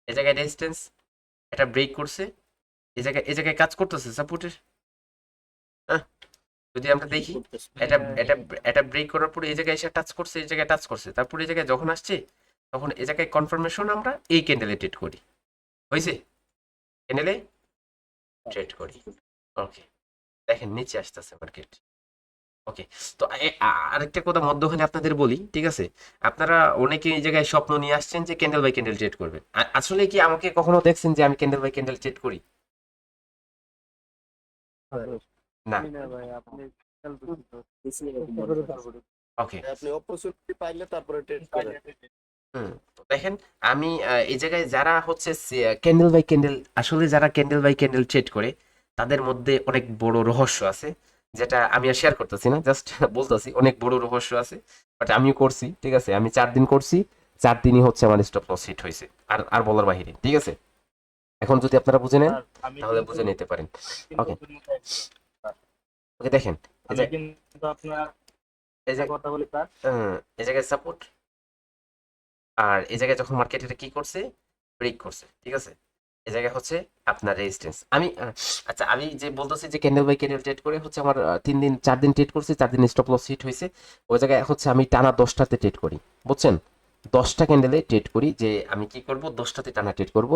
এই জায়গায় রেজিস্ট্যান্স, এটা ব্রেক করছে, এই জায়গায় কাজ করতেছে সাপোর্টের। হ্যাঁ, যদি আমরা দেখি এটা এটা এটা ব্রেক করার পরে এই জায়গায় এসে টাচ করছে, এই জায়গায় টাচ করছে, তারপরে এই জায়গায় যখন আসছে তখন এই জায়গায় কনফার্মেশন আমরা এই ক্যান্ডেলে ট্রেড করি, হয়েছে? ক্যান্ডেলে ট্রেড করি। ওকে, দেখেন নিচে আসতেছে মার্কেট। ওকে, তো আরেকটা কথা মধ্যখানে আপনাদের বলি, ঠিক আছে? আপনারা অনেকে এই জায়গায় স্বপ্ন নিয়ে আসছেন যে ক্যান্ডেল বাই ক্যান্ডেল ট্রেড করবেন। আসলে কি আমাকে কখনো দেখছেন যে আমি ক্যান্ডেল বাই ক্যান্ডেল ট্রেড করি? না। জানি না ভাই, আপনি খেয়াল করছেন তো? ওকে, আপনি অপরচুনিটি পাইলে তারপরে ট্রেড করেন। তো দেখেন আমি এই জায়গায় যারা হচ্ছে ক্যান্ডেল বাই ক্যান্ডেল, আসলে যারা ক্যান্ডেল বাই ক্যান্ডেল ট্রেড করে তাদের মধ্যে অনেক বড় রহস্য আছে, যেটা আমি আর শেয়ার করতেছি না, জাস্ট বলতেছি অনেক বড় রহস্য আছে, বাট আমিও করছি, ঠিক আছে? আমি 4 দিন করছি, 4 দিনই হচ্ছে আমার স্টপ লস হিট হয়েছে, আর আর বলার বাহিরে, ঠিক আছে? এখন যদি আপনারা বুঝে নেন স্যার, আমি তাহলে কিন্তু- বুঝে নিতে পারেন। কিন্তু ওকে। ওদের মতো একদম। ওকে, দেখেন এই আমি যে কিন্তু আপনার এই যে একটা কথা বলি স্যার, এই জায়গায় সাপোর্ট, আর এই জায়গায় যখন মার্কেট এটা কি করছে, ব্রেক করছে, ঠিক আছে? এই জায়গায় হচ্ছে আপনার রেজিস্ট্যান্স। আমি আচ্ছা, আমি যে বলতেছি যে ক্যান্ডেল বাই ক্যান্ডেল ট্রেড করে হচ্ছে আমার 3 দিন 4 দিন ট্রেড করছি, 4 দিন স্টপ লস হিট হয়েছে, ওই জায়গায় হচ্ছে আমি টানা 10টাতে ট্রেড করি, বুঝছেন? 10টা ক্যান্ডেলে ট্রেড করি, যে আমি কি করব 10টাতে টানা ট্রেড করব,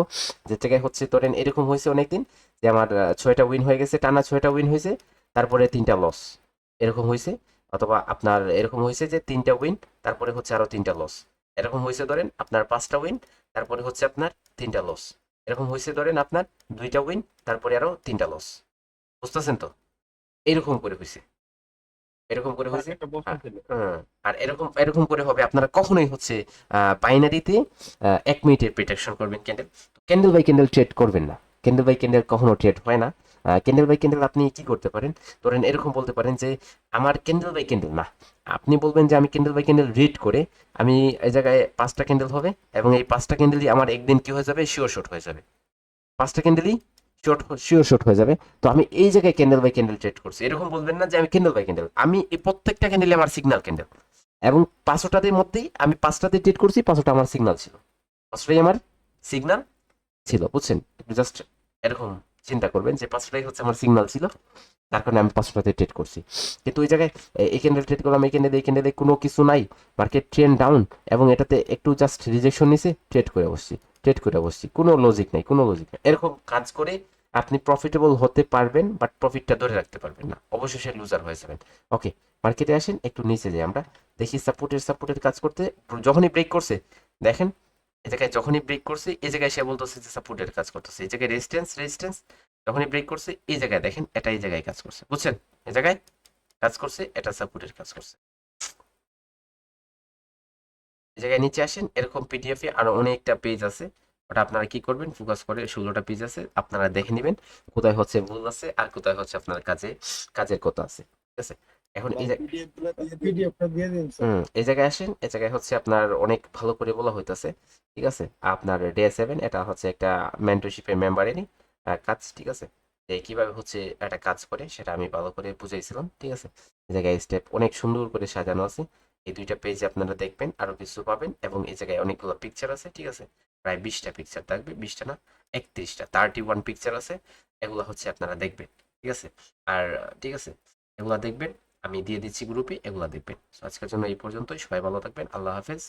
যে জায়গায় হচ্ছে ধরেন এরকম হয়েছে অনেকদিন যে আমার 6টা উইন হয়ে গেছে, টানা 6টা উইন হয়েছে, তারপরে 3টা লস, এরকম হয়েছে। অথবা আপনার এরকম হয়েছে যে 3টা উইন, তারপরে হচ্ছে আরো 3টা লস, এরকম হয়েছে ধরেন আপনার 5টা উইন, তারপরে হচ্ছে আপনার 3টা লস। এরকম হয়েছে ধরেন আপনার 2টা উইন, তারপরে আরো 3টা লস। বুঝতেছেন তো? এরকম করে হয়েছে, এরকম করে হয়েছে। একটা প্রশ্ন ছিল। হ্যাঁ, আর এরকম এরকম করে হবে। আপনারা কখনোই হচ্ছে বাইনারিতে 1 মিনিটের প্রেডিকশন করবেন candle, candle by candle trade করবেন না। ক্যান্ডেল বাই ক্যান্ডেল কখনো ট্রেড হয় না। ক্যান্ডেল বাই ক্যান্ডেল আপনি কি করতে পারেন, ধরেন এরকম বলতে পারেন যে আমার ক্যান্ডেল বাই ক্যান্ডেল না, আপনি বলবেন যে আমি ক্যান্ডেল বাই ক্যান্ডেল রিড করে আমি এই জায়গায় 5টা ক্যান্ডেল হবে এবং এই 5টা ক্যান্ডেলই আমার একদিন কি হয়ে যাবে, শিওর শর্ট হয়ে যাবে। 5টা ক্যান্ডেলই শিওর শর্ট হয়ে যাবে। তো আমি এই জায়গায় ক্যান্ডেল বাই ক্যান্ডেল ট্রেড করছি। এরকম বলবেন না যে আমি ক্যান্ডেল বাই ক্যান্ডেল, আমি এই প্রত্যেকটা ক্যান্ডেলে আমার সিগন্যাল ক্যান্ডেল, এবং 5টাদের মধ্যেই আমি 5টাতে ট্রেড করছি, 5টা আমার সিগন্যাল ছিল, 5টাই আমার সিগন্যাল ছিল। বুঝছেন? জাস্ট এরকম চিন্তা করবেন যে 5টাই হচ্ছে আমার সিগন্যাল ছিল, তার কারণে আমি 5টাতে ট্রেড করছি। কিন্তু ওই জায়গায় এই ক্যান্ডেল ট্রেড করলাম, এই ক্যান্ডেলে কোনো কিছু নাই, মার্কেট ট্রেন্ড ডাউন এবং এটাতে একটু জাস্ট রিজেকশন নিছে, ট্রেড করে বসছি, কোনো লজিক নাই, কোনো লজিক নাই। এরকম কাজ করে আপনি প্রফিটেবল হতে পারবেন, বাট প্রফিটটা ধরে রাখতে পারবেন না, অবশেষে লুজার হয়ে যাবেন। ওকে, মার্কেটে আসেন, একটু নিচে যাই আমরা, দেখি সাপোর্টের কাজ করতে। যখনই ব্রেক করছে দেখেন, এই জায়গায় যখনই ব্রেক করছে এই জায়গায় সে বলতেছে যে সাপোর্টের কাজ করতেছে, এই জায়গায় রেজিস্ট্যান্স যখনই ব্রেক করছে এই জায়গায় দেখেন, এটা এই জায়গায় কাজ করছে। বুঝছেন? এই জায়গায় কাজ করছে, এটা সাপোর্টের কাজ করছে। এই জায়গায় নিচে আসেন, এরকম পিডিএফ এ আরো অনেকটা পেজ আছে, ওটা আপনারা কি করবেন, ফোকাস করে 16টা পেজ আছে, আপনারা দেখে নেবেন কোথায় হচ্ছে ভুল আছে আর কোথায় হচ্ছে আপনার কাজের কথা আছে। ঠিক আছে? এখন এই পিডিএফ গুলো পিডিএফটা দিয়ে দিন স্যার। এই জায়গায় আসেন, এই জায়গায় হচ্ছে আপনার অনেক ভালো করে বলা হইতাছে। ঠিক আছে? আপনার ডে 7 এটা হচ্ছে একটা মেন্টরশিপের মেম্বারেরই কাজ। ঠিক আছে? যে কিভাবে হচ্ছে একটা কাজ করে সেটা আমি ভালো করে বুঝাইছিলাম। ঠিক আছে? এই জায়গায় স্টেপ অনেক সুন্দর করে সাজানো আছে। এই 2টা পেজে আপনারা দেখবেন, আরো কিছু পাবেন, এবং এই জায়গায় অনেকগুলো পিকচার আছে। ঠিক আছে? প্রায় 20টা পিকচার থাকবে, 20টা না 31টা, 31 পিকচার আছে। এগুলো হচ্ছে আপনারা দেখবেন। ঠিক আছে? আর ঠিক আছে, এগুলা দেখবেন, আমি দিয়ে দিচ্ছি গ্রুপে, এগুলা দেখবেন। আজকের জন্য এই পর্যন্তই, সবাই ভালো থাকবেন, আল্লাহ হাফেজ।